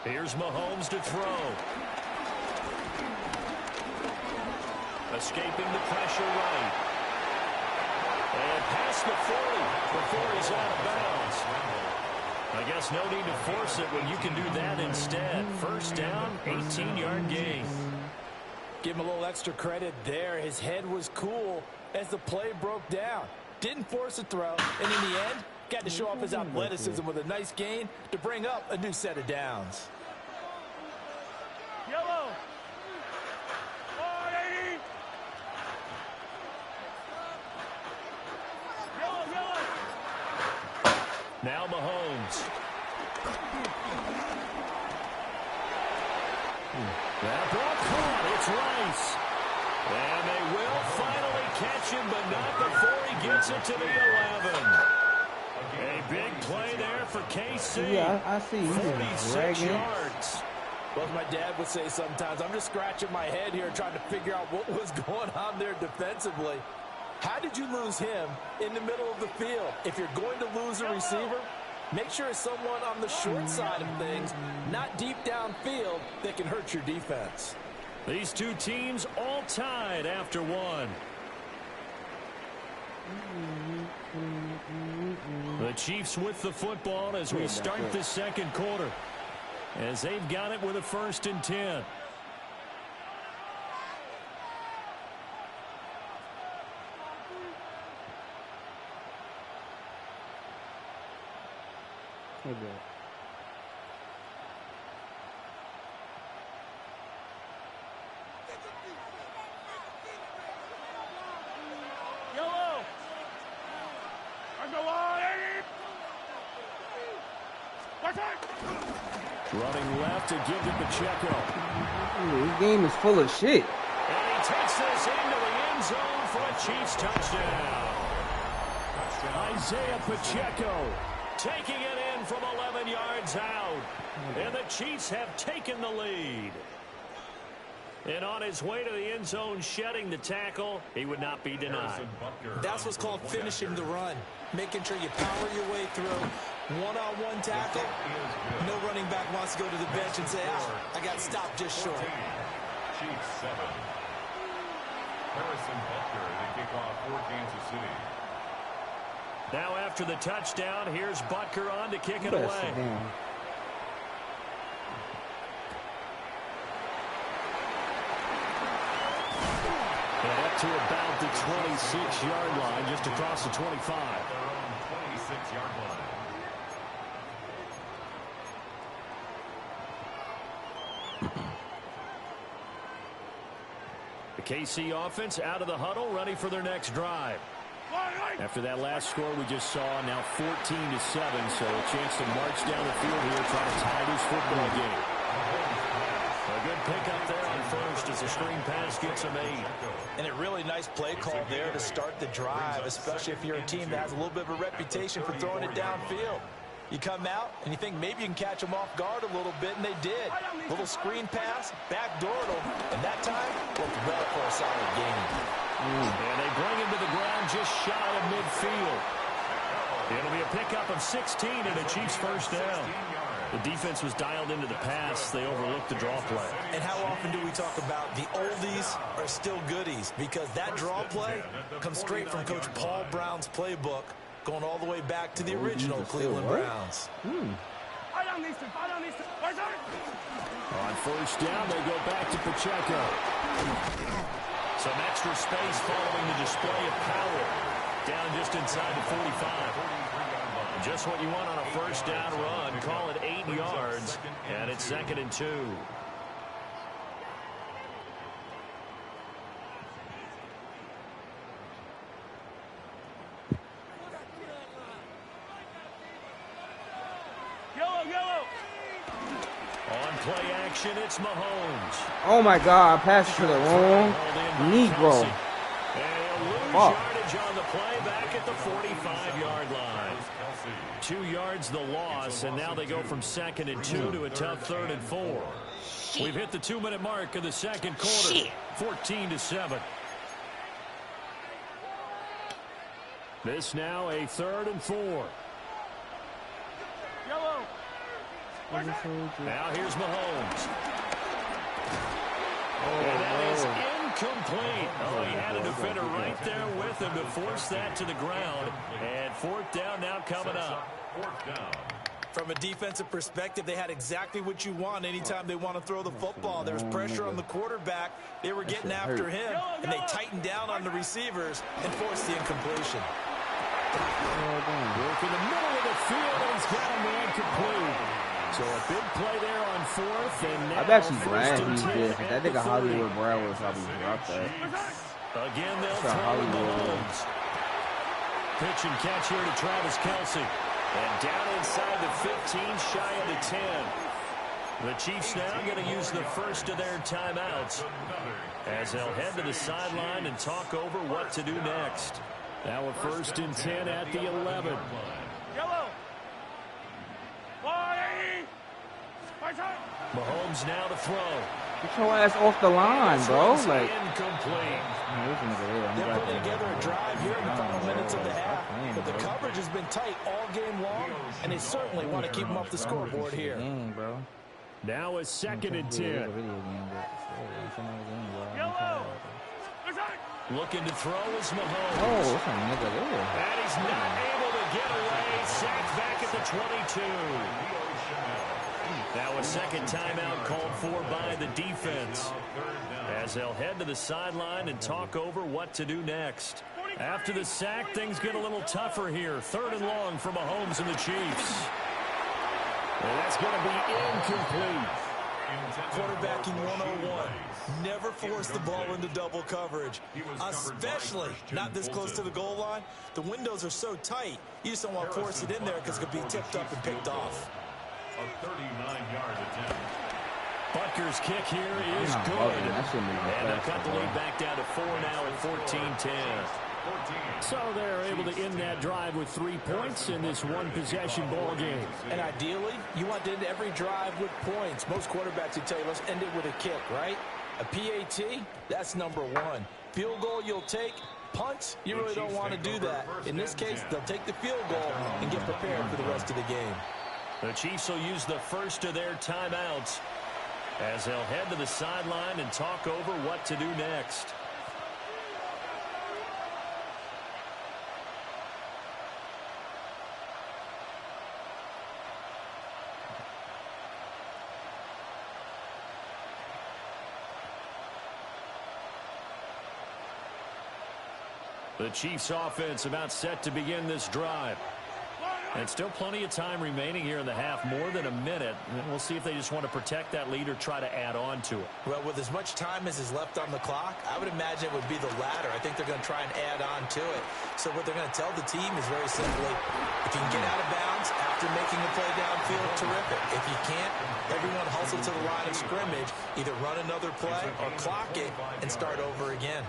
Here's Mahomes to throw. Escaping the pressure right. And past the 40 before he's out of bounds. I guess no need to force it when you can do that instead. First down, 18-yard gain. Give him a little extra credit there. His head was cool as the play broke down. Didn't force a throw, and in the end, got to show off his athleticism with a nice gain to bring up a new set of downs. Yellow. 480. Yellow. Now Mahomes. That ball caught. It's Rice. And they will finally catch him, but not before he gets it to the 11. A big play there for KC. Yeah, I see. 46 yards. Well, as my dad would say sometimes, I'm just scratching my head here trying to figure out what was going on there defensively. How did you lose him in the middle of the field? If you're going to lose a receiver, make sure it's someone on the short side of things, not deep downfield, that can hurt your defense. These two teams all tied after one. The Chiefs with the football as we start the second quarter, as they've got it with a 1st and 10. Yellow. I go on. Running left to give to Pacheco. This game is full of shit. And he takes this into the end zone for a Chiefs touchdown. Isaiah Pacheco taking it in from 11 yards out. And the Chiefs have taken the lead. And on his way to the end zone, shedding the tackle, he would not be denied. That's what's called finishing the run. Making sure you power your way through. One-on-one tackle. No running back wants to go to the bench and say, I got stopped just short. Chiefs 7. Harrison Butker, the kickoff for Kansas City. Now after the touchdown, here's Butker on to kick it away. And up to about the 26-yard line, just across the 25. Their own 26-yard line. The KC offense out of the huddle, ready for their next drive. After that last score we just saw, now 14-7, so a chance to march down the field here, try to tie this football game. A good pickup there on first as the screen pass gets him 8. And a really nice play call there to start the drive, especially if you're a team that has a little bit of a reputation for throwing it downfield. You come out and you think maybe you can catch them off guard a little bit, and they did. Little screen pass, backdoored them, and that time looked well for a solid gain. And they bring him to the ground just shy of midfield. It'll be a pickup of 16 and a Chiefs first down. The defense was dialed into the pass. They overlooked the draw play. And how often do we talk about the oldies are still goodies? Because that draw play comes straight from Coach Paul Brown's playbook, going all the way back to the original Cleveland Browns. On first down, they go back to Pacheco. Some extra space following the display of power. Down just inside the 45. Just what you want on a first down run. Call it 8 yards. And it's 2nd and 2. On play action, it's Mahomes. Oh my God, I passed to the wrong Negro. And he'll lose Fuck. yardage on the play back at the 45-yard line. 2 yards the loss, and now they go from 2nd and 2 to a tough 3rd and 4. We've hit the 2-minute mark of the second quarter. 14-7. This now a 3rd and 4. Now here's Mahomes. And that is incomplete. Oh, he had a defender right there with him to force that to the ground. And 4th down now coming up. 4th down. From a defensive perspective, they had exactly what you want anytime they want to throw the football. There was pressure on the quarterback. They were getting after him, and they tightened down on the receivers and forced the incompletion. Work in the middle of the field, and he's got a man complete. So a big play there on 4th, and now I'm actually glad 1st and he's 10 there. at That the nigga 30. Hollywood Brown was probably dropped that. Again, they'll That's a throw to Hollywood. Mahomes. Pitch and catch here to Travis Kelce. And down inside the 15, shy of the 10. The Chiefs now going to use the first of their timeouts as they'll head to the sideline and talk over what to do next. Now a 1st and 10 at the 11. Mahomes now to throw. Get your ass off the line, bro. Like, Incomplete. They're putting together a drive here in the final minutes of the half, but the coverage has been tight all game long, and they certainly want to keep them off the scoreboard here. bro. Now a 2nd and 10. Looking to throw is Mahomes. Oh, what's a nigga there? And he's not able to get away. Sacked back at the 22. Now a 2nd timeout called for by the defense as they'll head to the sideline and talk over what to do next. After the sack, things get a little tougher here. 3rd and long for Mahomes and the Chiefs. And that's going to be incomplete. Quarterbacking 101. Never force the ball into double coverage, especially not this close to the goal line. The windows are so tight, you just don't want to force it in there because it could be tipped up and picked off. A 39-yard attempt. Butker's kick here is good. And they'll cut the lead back down to 4 now at 14-10. So they're able to end that drive with 3 points in this one-possession ball game. And ideally, you want to end every drive with points. Most quarterbacks would tell you, let's end it with a kick, right? A PAT, that's number 1. Field goal you'll take. Punts, you really don't want to do that. In this case, they'll take the field goal and get prepared for the rest of the game. The Chiefs will use the first of their timeouts as they'll head to the sideline and talk over what to do next. The Chiefs offense about set to begin this drive. And still plenty of time remaining here in the half, more than a minute. And we'll see if they just want to protect that lead or try to add on to it. Well, with as much time as is left on the clock, I would imagine it would be the latter. I think they're going to try and add on to it. So what they're going to tell the team is very simply, if you can get out of bounds after making a play downfield, terrific. If you can't, everyone hustle to the line of scrimmage, either run another play or clock it and start over again.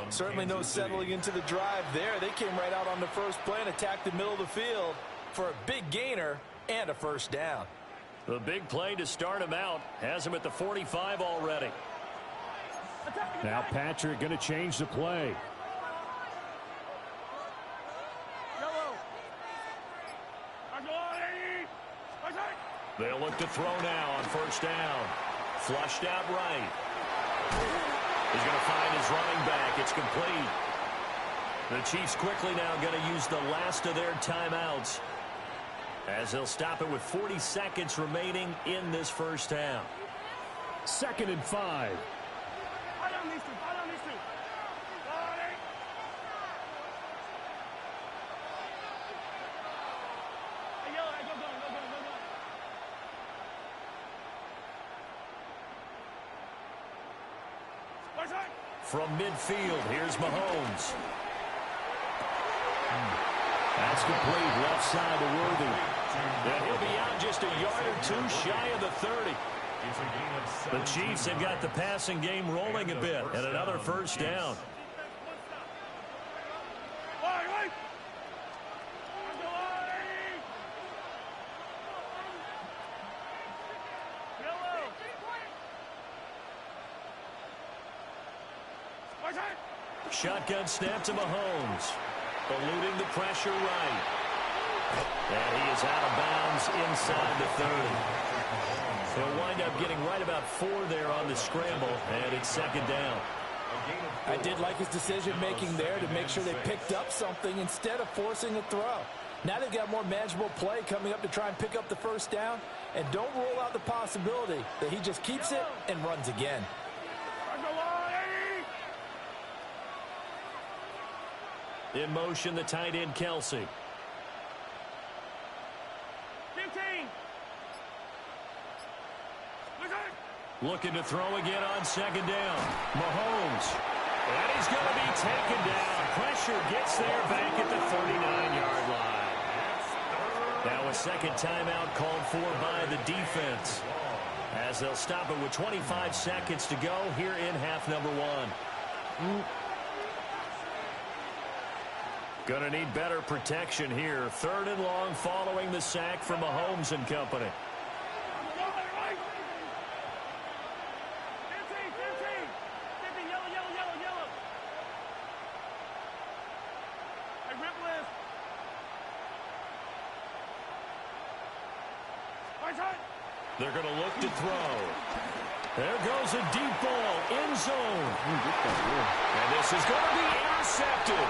Certainly no settling into the drive there. They came right out on the first play and attacked the middle of the field for a big gainer and a first down. The big play to start him out has him at the 45 already. Now Patrick going to change the play. They'll look to throw now on first down. Flushed out right. He's going to find his running back. It's complete. The Chiefs quickly now going to use the last of their timeouts as they'll stop it with 40 seconds remaining in this first half. 2nd and 5. From midfield, here's Mahomes. That's complete, left side to Worthy. And he'll be out just a yard or two shy of the 30. The Chiefs have got the passing game rolling a bit, and another first down. Shotgun snap to Mahomes. Eluding the pressure right. And he is out of bounds inside the 30. He'll wind up getting right about 4 there on the scramble, and it's second down. I did like his decision-making there to make sure they picked up something instead of forcing a throw. Now they've got more manageable play coming up to try and pick up the first down, and don't rule out the possibility that he just keeps it and runs again. In motion, the tight end, Kelsey. 15. Looking to throw again on second down. Mahomes. And he's going to be taken down. Pressure gets there back at the 39-yard line. Now a second timeout called for by the defense, as they'll stop it with 25 seconds to go here in half number 1. Gonna need better protection here. 3rd and long following the sack from Mahomes and company. 15, yellow. Hey, rip list. They're gonna look to throw. There goes a deep ball, end zone. And this is gonna be intercepted.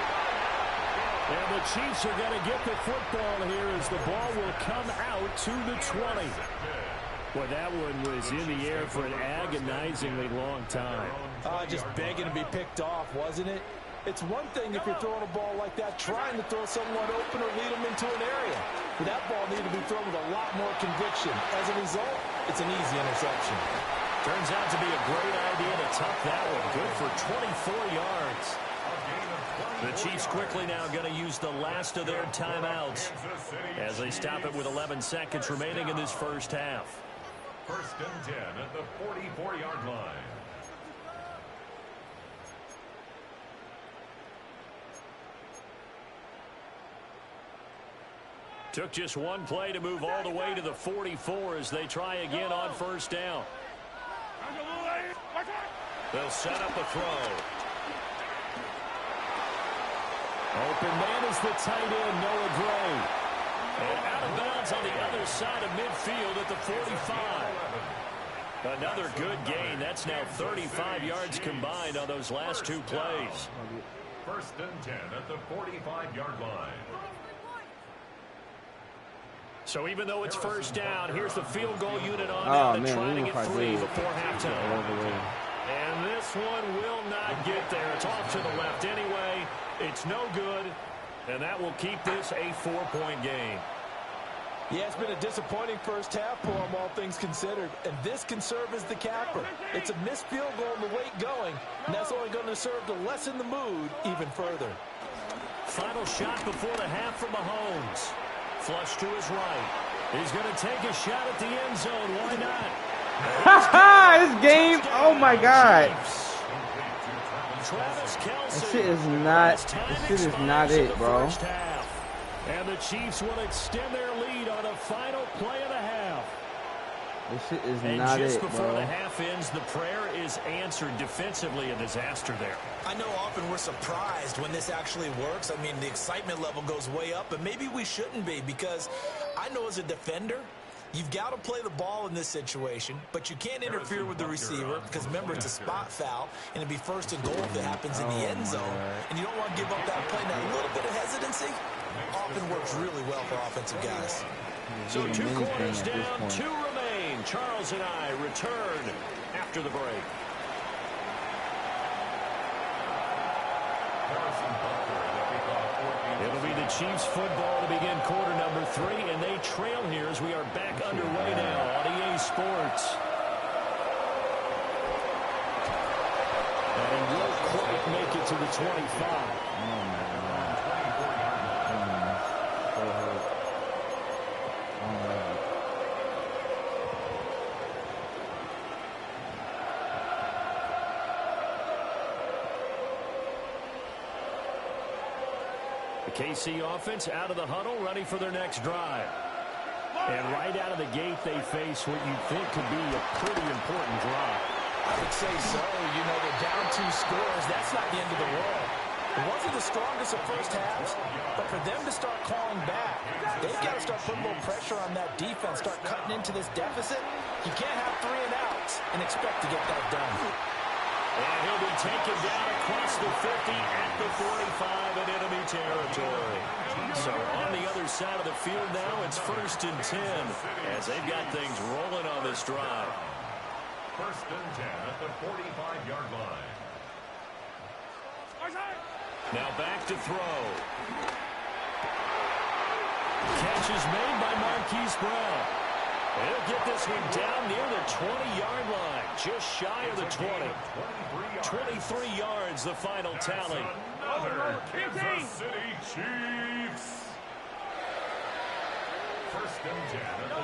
And the Chiefs are going to get the football here as the ball will come out to the 20. Well, that one was in the air for an agonizingly long time. Just begging to be picked off, wasn't it? It's one thing if you're throwing a ball like that, trying to throw someone open or lead them into an area. But that ball needed to be thrown with a lot more conviction. As a result, it's an easy interception. Turns out to be a great idea to tuck that one. Good for 24 yards. The Chiefs quickly now going to use the last of their timeouts as they stop it with 11 seconds remaining in this first half. 1st and 10 at the 44-yard line. Took just one play to move all the way to the 44 as they try again on first down. They'll set up a throw. Open man is the tight end, Noah Gray. And out of bounds on the other side of midfield at the 45. Another good gain. That's now 35 yards combined on those last 2 plays. 1st and 10 at the 45-yard line. So even though it's first down, here's the field goal unit on now to try to get 3 before halftime. And this one will not get there. It's off to the left anyway. It's no good, and that will keep this a 4-point game. Yeah, it's been a disappointing first half for them, all things considered. And this can serve as the capper. It's a missed field goal and the weight going, and that's only going to serve to lessen the mood even further. Final shot before the half from Mahomes. Flush to his right. He's going to take a shot at the end zone. Why not? This game, oh my God. Travis Kelce. This shit is not it, bro. And the Chiefs will extend their lead on a final play of the half. This shit is and not just it, before bro. the half ends, the prayer is answered. Defensively, a disaster there. I know often we're surprised when this actually works. I mean, the excitement level goes way up, but maybe we shouldn't be, because I know as a defender, you've got to play the ball in this situation, but you can't interfere with the receiver because, remember, it's a spot foul, and it'd be 1st and goal if it happens in the end zone, and you don't want to give up that play. Now, a little bit of hesitancy often works really well for offensive guys. So 2 quarters down, 2 remain. Charles and I return after the break. It'll be the Chiefs football to begin quarter number 3, and they trail here as we are back underway now on EA Sports. And make it to the 25. The KC offense out of the huddle, ready for their next drive. And right out of the gate, they face what you think could be a pretty important drive. I would say so. You know, they're down 2 scores. That's not the end of the world. It wasn't the strongest of first halves, but for them to start clawing back, they've got to start putting a little pressure on that defense, start cutting into this deficit. You can't have 3 and outs and expect to get that done. And he'll be taken down across the 50 at the 45 in enemy territory. So on the other side of the field now, it's 1st and 10 as they've got things rolling on this drive. 1st and 10 at the 45-yard line. Now back to throw. Catch is made by Marquise Brown. He'll get this one down near the 20-yard line, just shy of the 20. 23 yards, the final tally. Another Kansas City Chiefs. 1st and 10 at the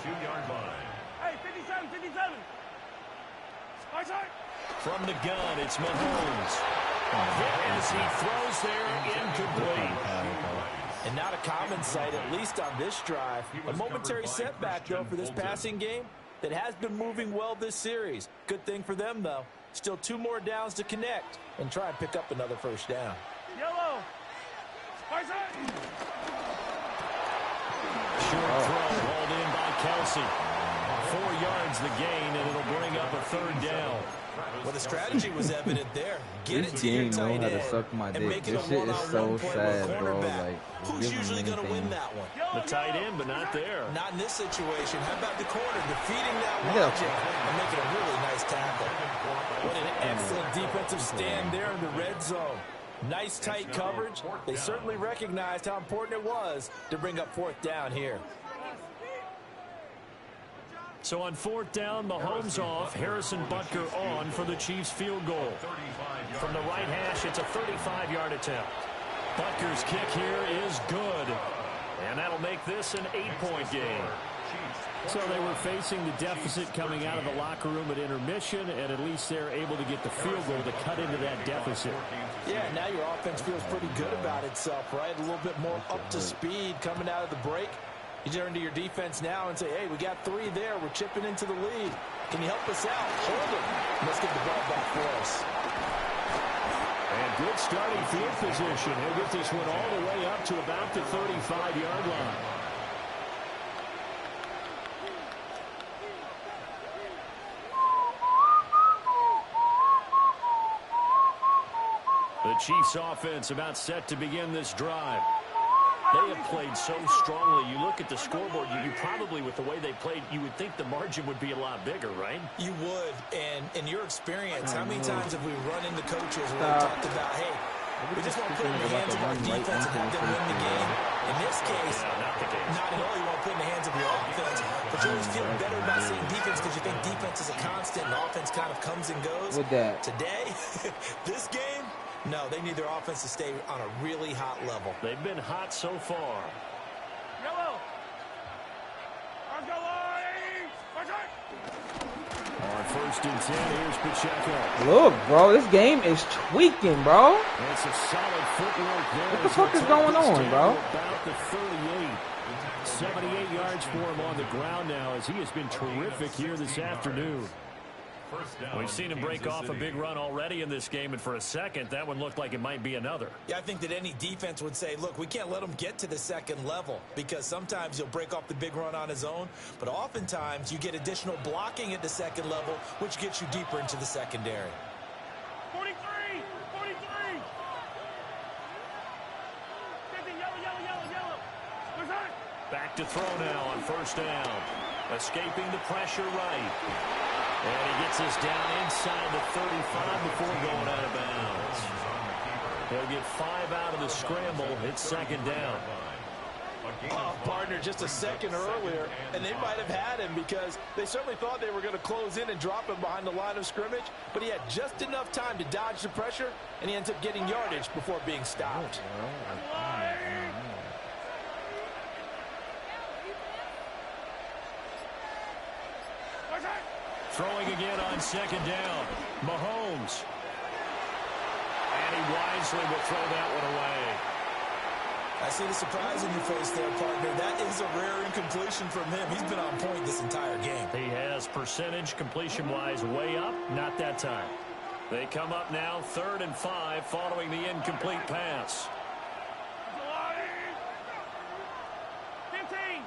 22-yard line. Hey, 57, 57. Right side. From the gun, it's Mahomes. Hit as he throws there, incomplete. And not a common sight, at least on this drive. A momentary setback, though, for this passing game that has been moving well this series. Good thing for them, though. Still 2 more downs to connect and try and pick up another 1st down. Yellow. Right side. Short throw hauled in by Kelsey. 4 yards the gain, and it'll bring up a 3rd down. Well, the strategy was evident there. Get it to your This tight game know how to end suck my and dick. make it This a shit is so one-on-one play sad, with a bro. cornerback. Like, Who's usually going to win that one? The tight end, but not there. Not in this situation. How about the corner defeating that logic and making a really nice tackle? What an excellent defensive stand there in the red zone. Nice tight coverage. They certainly recognized how important it was to bring up 4th down here. So on 4th down, Mahomes off, Harrison Butker on for the Chiefs field goal. From the right hash, it's a 35-yard attempt. Butker's kick here is good. And that'll make this an 8-point game. So they were facing the deficit coming out of the locker room at intermission, and at least they're able to get the field goal to cut into that deficit. Yeah, now your offense feels pretty good about itself, right? A little bit more up to speed coming out of the break. You turn to your defense now and say, hey, we got 3 there. We're chipping into the lead. Can you help us out? Hold it. Let's get the ball back for us. And good starting field position. He'll get this one all the way up to about the 35-yard line. The Chiefs offense about set to begin this drive. They have played so strongly. You look at the scoreboard, you probably, with the way they played, you would think the margin would be a lot bigger, right? You would. And in your experience, how many times have we run into coaches where we talked about, hey, we just want to put it in the hands of our defense and have them win the game? In this case, not at all. You want to put it in the hands of your offense, but you always feel better about seeing defense because you think defense is a constant and offense kind of comes and goes. With that. Today, this game, no, they need their offense to stay on a really hot level. They've been hot so far. Yellow. Let's go, Lloyd. Right side. On 1st and 10, here's Pacheco. Look, bro, this game is tweaking, bro. That's a solid footwork there. What the fuck is going on, bro? About the 38. 78 yards for him on the ground now as he has been terrific here this afternoon. We've seen him break off a big run already in this game, and for a second, that one looked like it might be another. Yeah, I think that any defense would say, look, we can't let him get to the 2nd level because sometimes he'll break off the big run on his own, but oftentimes you get additional blocking at the 2nd level, which gets you deeper into the secondary. 43, 43. 50, yellow. Where's that? Back to throw now on 1st down. Escaping the pressure right. And he gets us down inside the 35 before going out of bounds. He'll get 5 out of the scramble. It's 2nd down. Oh, partner, just a second earlier, and they might have had him because they certainly thought they were going to close in and drop him behind the line of scrimmage, but he had just enough time to dodge the pressure, and he ends up getting yardage before being stopped. Throwing again on second down. Mahomes. And he wisely will throw that one away. I see the surprise in your face there, partner. That is a rare incompletion from him. He's been on point this entire game. He has percentage completion-wise way up. Not that time. They come up now 3rd and 5 following the incomplete pass. 15.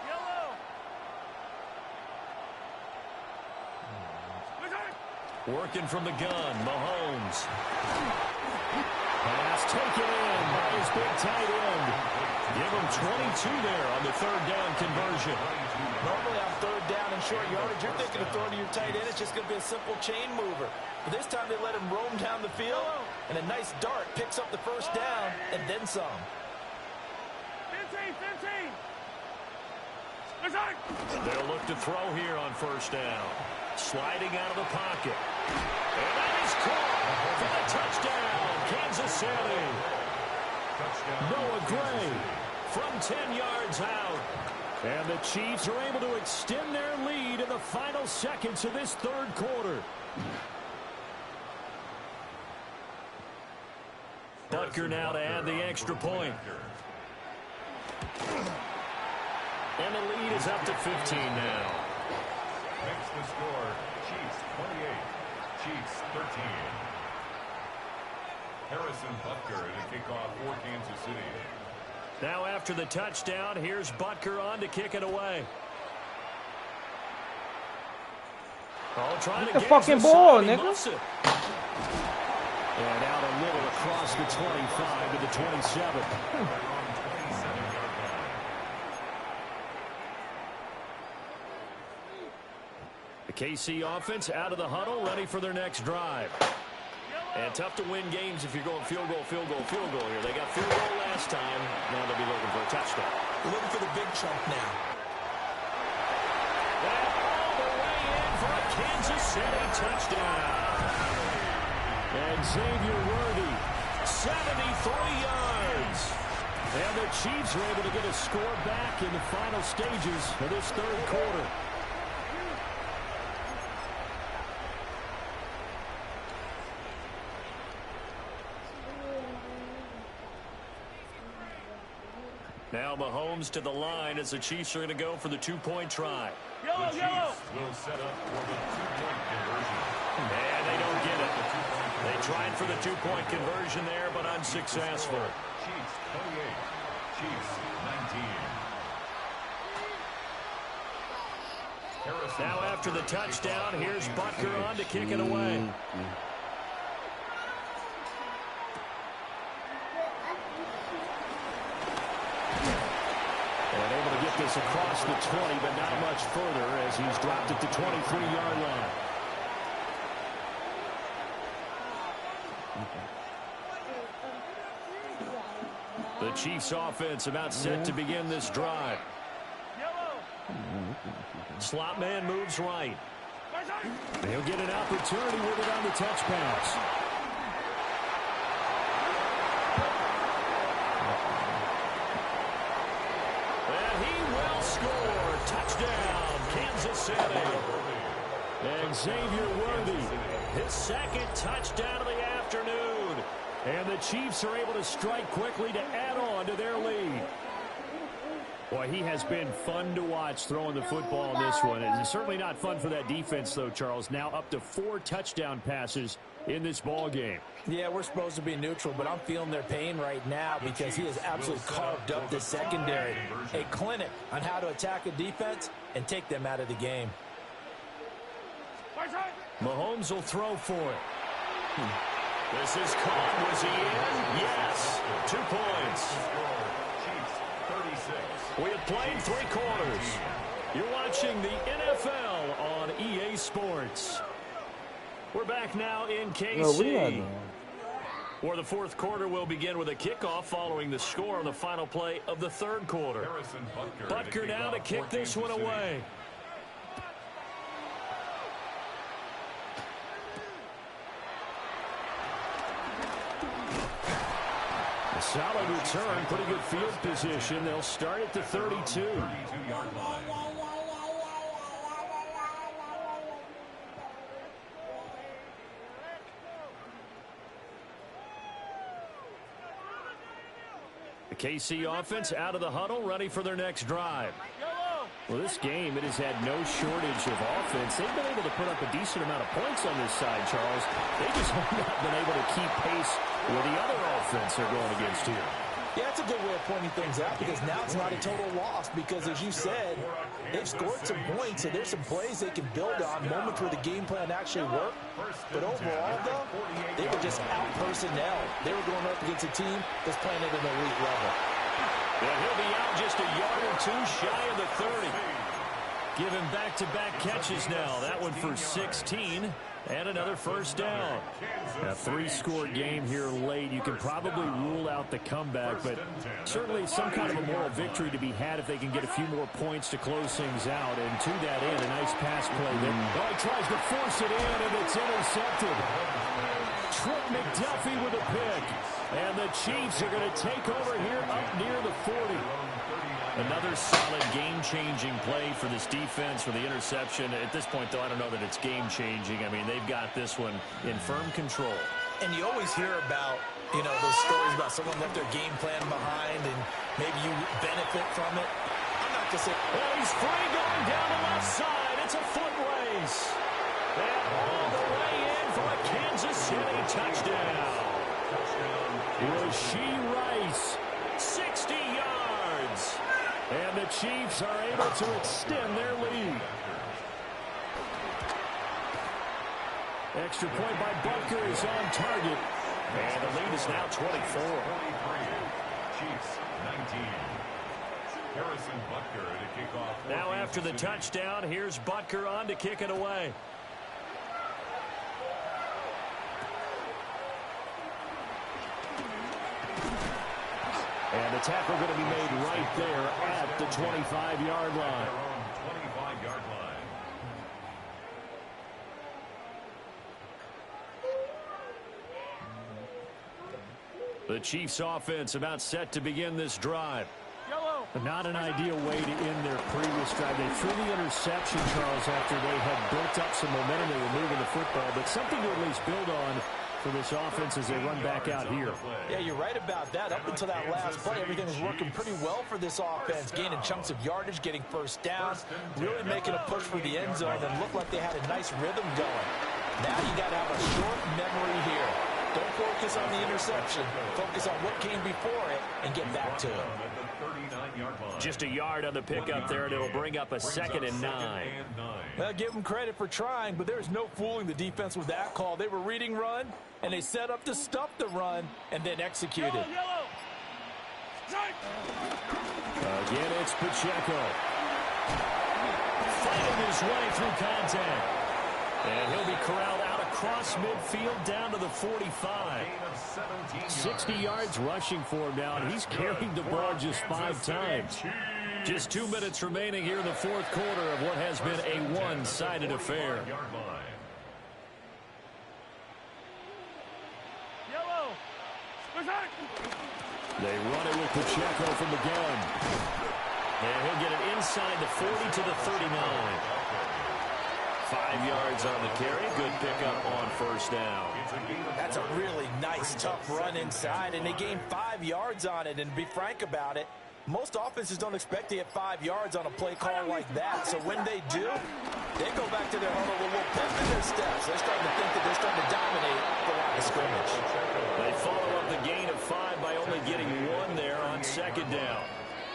Yellow. Working from the gun, Mahomes. Pass taken in by his big tight end. Give him 22 there on the 3rd down conversion. Normally on 3rd down and short yardage, you're thinking of throwing to your tight end. It's just going to be a simple chain mover. But this time they let him roam down the field, and a nice dart picks up the 1st down and then some. 15. They'll look to throw here on 1st down. Sliding out of the pocket. And that is caught for the touchdown, Kansas City. Noah Gray from 10 yards out. And the Chiefs are able to extend their lead in the final seconds of this 3rd quarter. Butker now to add the extra point. And the lead is up to 15 now. Makes the score Chiefs 28, Chiefs 13. Harrison Butker to kick off for Kansas City. Now after the touchdown, here's Butker on to kick it away. Oh, trying to the get fucking ball, nigga. And out a little across the 25 to the 27. The KC offense out of the huddle, ready for their next drive. And tough to win games if you're going field goal here. They got field goal last time. Now they'll be looking for a touchdown. Looking for the big chunk now. And all the way in for a Kansas City touchdown. And Xavier Worthy, 73 yards. And the Chiefs are able to get a score back in the final stages of this 3rd quarter. Now Mahomes to the line as the Chiefs are going to go for the 2-point try. The Chiefs will set up for the 2-point conversion. And they don't get it. They tried for the 2-point conversion there, but unsuccessful. Chiefs 28, Chiefs 19. Now after the touchdown, here's Butker on to kick it away. And able to get this across the 20, but not much further as he's dropped at the 23-yard line. The Chiefs offense about set to begin this drive. Slot man moves right. He'll get an opportunity with it on the touch pass. And he will score. Touchdown, Kansas City. And Xavier Worthy, his 2nd touchdown of the afternoon. And the Chiefs are able to strike quickly to add on to their lead. Boy, he has been fun to watch throwing the football in this one. It's certainly not fun for that defense, though, Charles. Now up to 4 touchdown passes in this ball game. Yeah, we're supposed to be neutral, but I'm feeling their pain right now because he has absolutely carved up the secondary. A clinic on how to attack a defense and take them out of the game. Mahomes will throw for it. This is caught. Was he in? Yes. 2 points. We have played 3 quarters. You're watching the NFL on EA Sports. We're back now in KC. Or the fourth quarter will begin with a kickoff following the score on the final play of the third quarter. Butker now to kick this one away. A solid return, pretty good field position. They'll start at the 32. The KC offense out of the huddle, ready for their next drive. Well, this game, it has had no shortage of offense. They've been able to put up a decent amount of points on this side, Charles. They just have not been able to keep pace with the other offense they're going against here. Yeah, it's a good way of pointing things out because now it's not a total loss because, as you said, they've scored some points, so there's some plays they can build on, moments where the game plan actually worked. But overall, though, they were just out-personnel. They were going up against a team that's playing at an elite level. Well, he'll be out just a yard or two shy of the 30. Give him back-to-back catches now. That one for 16. And another first down. A three-score game here late. You can probably rule out the comeback, but certainly some kind of a moral victory to be had if they can get a few more points to close things out. And to that end, a nice pass play there. Oh, he tries to force it in, and it's intercepted. Trent McDuffie with a pick. And the Chiefs are going to take over here up near the 40. Another solid game-changing play for this defense for the interception. At this point, though, I don't know that it's game-changing. I mean, they've got this one in firm control. And you always hear about, you know, those stories about someone left their game plan behind and maybe you benefit from it. I'm not going to say... Well, he's free going down the left side. It's a foot race. And all the way in for a Kansas City touchdown. Rashee Rice, 60 yards. And the Chiefs are able to extend their lead. Extra point by Butker is on target. And the lead is now 24. Chiefs 19. Harrison Butker to kick off. Now after the touchdown, here's Butker on to kick it away. And the tackle going to be made right there at the 25-yard line. 25-yard line. The Chiefs offense about set to begin this drive. But not an ideal way to end their previous drive. They threw the interception, Charles, after they had built up some momentum. They were moving the football, but something to at least build on for this offense as they run back out here. Yeah, you're right about that. Up until that last play, everything was working pretty well for this offense, gaining chunks of yardage, getting first down, really making a push for the end zone, and looked like they had a nice rhythm going. Now you got to have a short memory here. Don't focus on the interception. Focus on what came before it and get back to it. Just a yard on the pickup there, and it'll bring up a 2nd and 9. Well, give them credit for trying, but there's no fooling the defense with that call. They were reading run, and they set up to stop the run and then executed. Again, it's Pacheco. Fighting his way through contact. And he'll be corralled out across midfield down to the 45. 60 yards rushing for him now, and he's carried the ball just 5 times. Just 2 minutes remaining here in the fourth quarter of what has been a one-sided affair. They run it with Pacheco from the gun. And he'll get it inside the 40 to the 39. 5 yards on the carry. Good pickup on first down. That's a really nice, tough run inside, and they gained 5 yards on it. And to be frank about it, most offenses don't expect to get 5 yards on a play call like that. So when they do, they go back to their huddle with a little pep in their steps. They're starting to think that they're starting to dominate the line of scrimmage. They follow up the gain of 5 by only getting 1 there on 2nd down.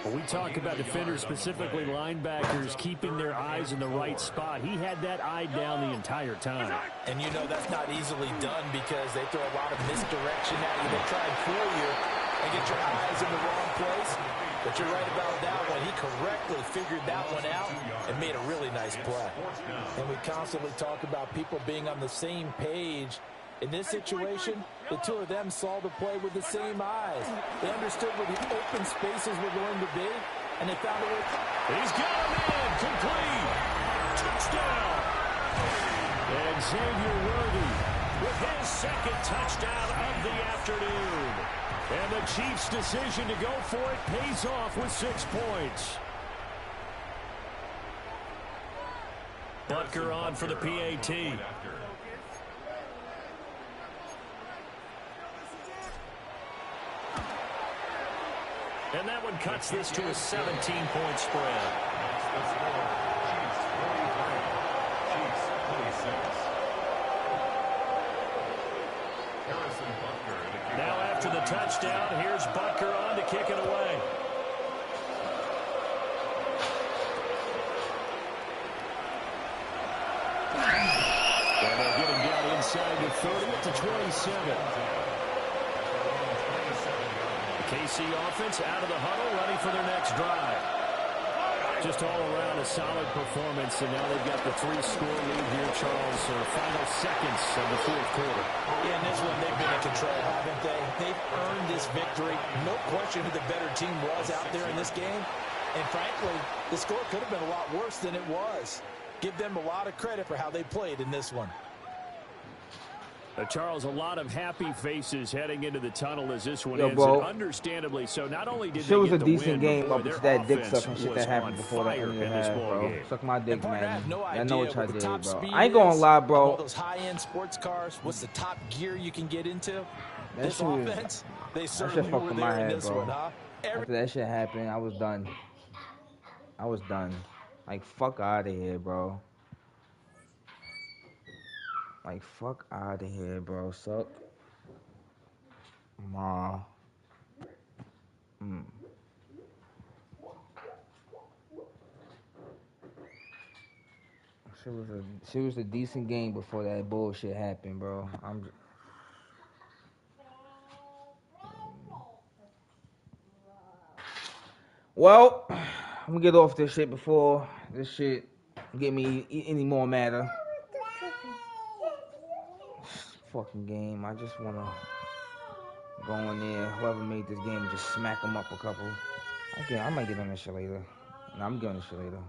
When we talk about defenders, specifically linebackers, keeping their eyes in the right spot, he had that eye down the entire time. And you know that's not easily done because they throw a lot of misdirection at you. They try and fool you and get your eyes in the wrong place. But you're right about that one. He correctly figured that one out and made a really nice play. And we constantly talk about people being on the same page In this situation, the two of them saw the play with the same eyes. They understood where the open spaces were going to be, and they found a way. He's got him in. Complete. Touchdown. And Xavier Worthy with his second touchdown of the afternoon. And the Chiefs' decision to go for it pays off with 6 points. Butker on for the PAT. And that one cuts this to a 17-point spread. Now after the touchdown, here's Butker on to kick it away. And they'll get him down inside the 30 at the 27. KC offense out of the huddle, ready for their next drive. Just all around a solid performance, and now they've got the 3-score lead here, Charles, so the final seconds of the fourth quarter. Yeah, in this one, they've been in control, haven't they? They've earned this victory. No question who the better team was out there in this game. And frankly, the score could have been a lot worse than it was. Give them a lot of credit for how they played in this one. Charles, a lot of happy faces heading into the tunnle as this one Yo, ends. bro, and understandably so. Not only did it was they a get the decent win, game but up boy, to their that dick offense sucking shit was that happened on before the fire end of the in this half, ball bro. game. Suck my dick, Partner, I man. have no I know what idea y'all what the did, top bro. speed I ain't gonna is lie, of bro. all those high-end sports cars. What's the top gear you can get into? That This shit was, offense, they that certainly shit fucked were with there my in head, this bro. one, huh? After that shit happened, I was done. I was done. Like, fuck out of here, bro. Like, fuck out of here, bro. Suck. Ma. She was a decent game before that bullshit happened, bro. Well, I'm gonna get off this shit before this shit get me any more madder. Fucking game. I just wanna go in there. Whoever made this game, just smack them up a couple. Okay, I might get on this shit later. No, I'm getting on this shit later.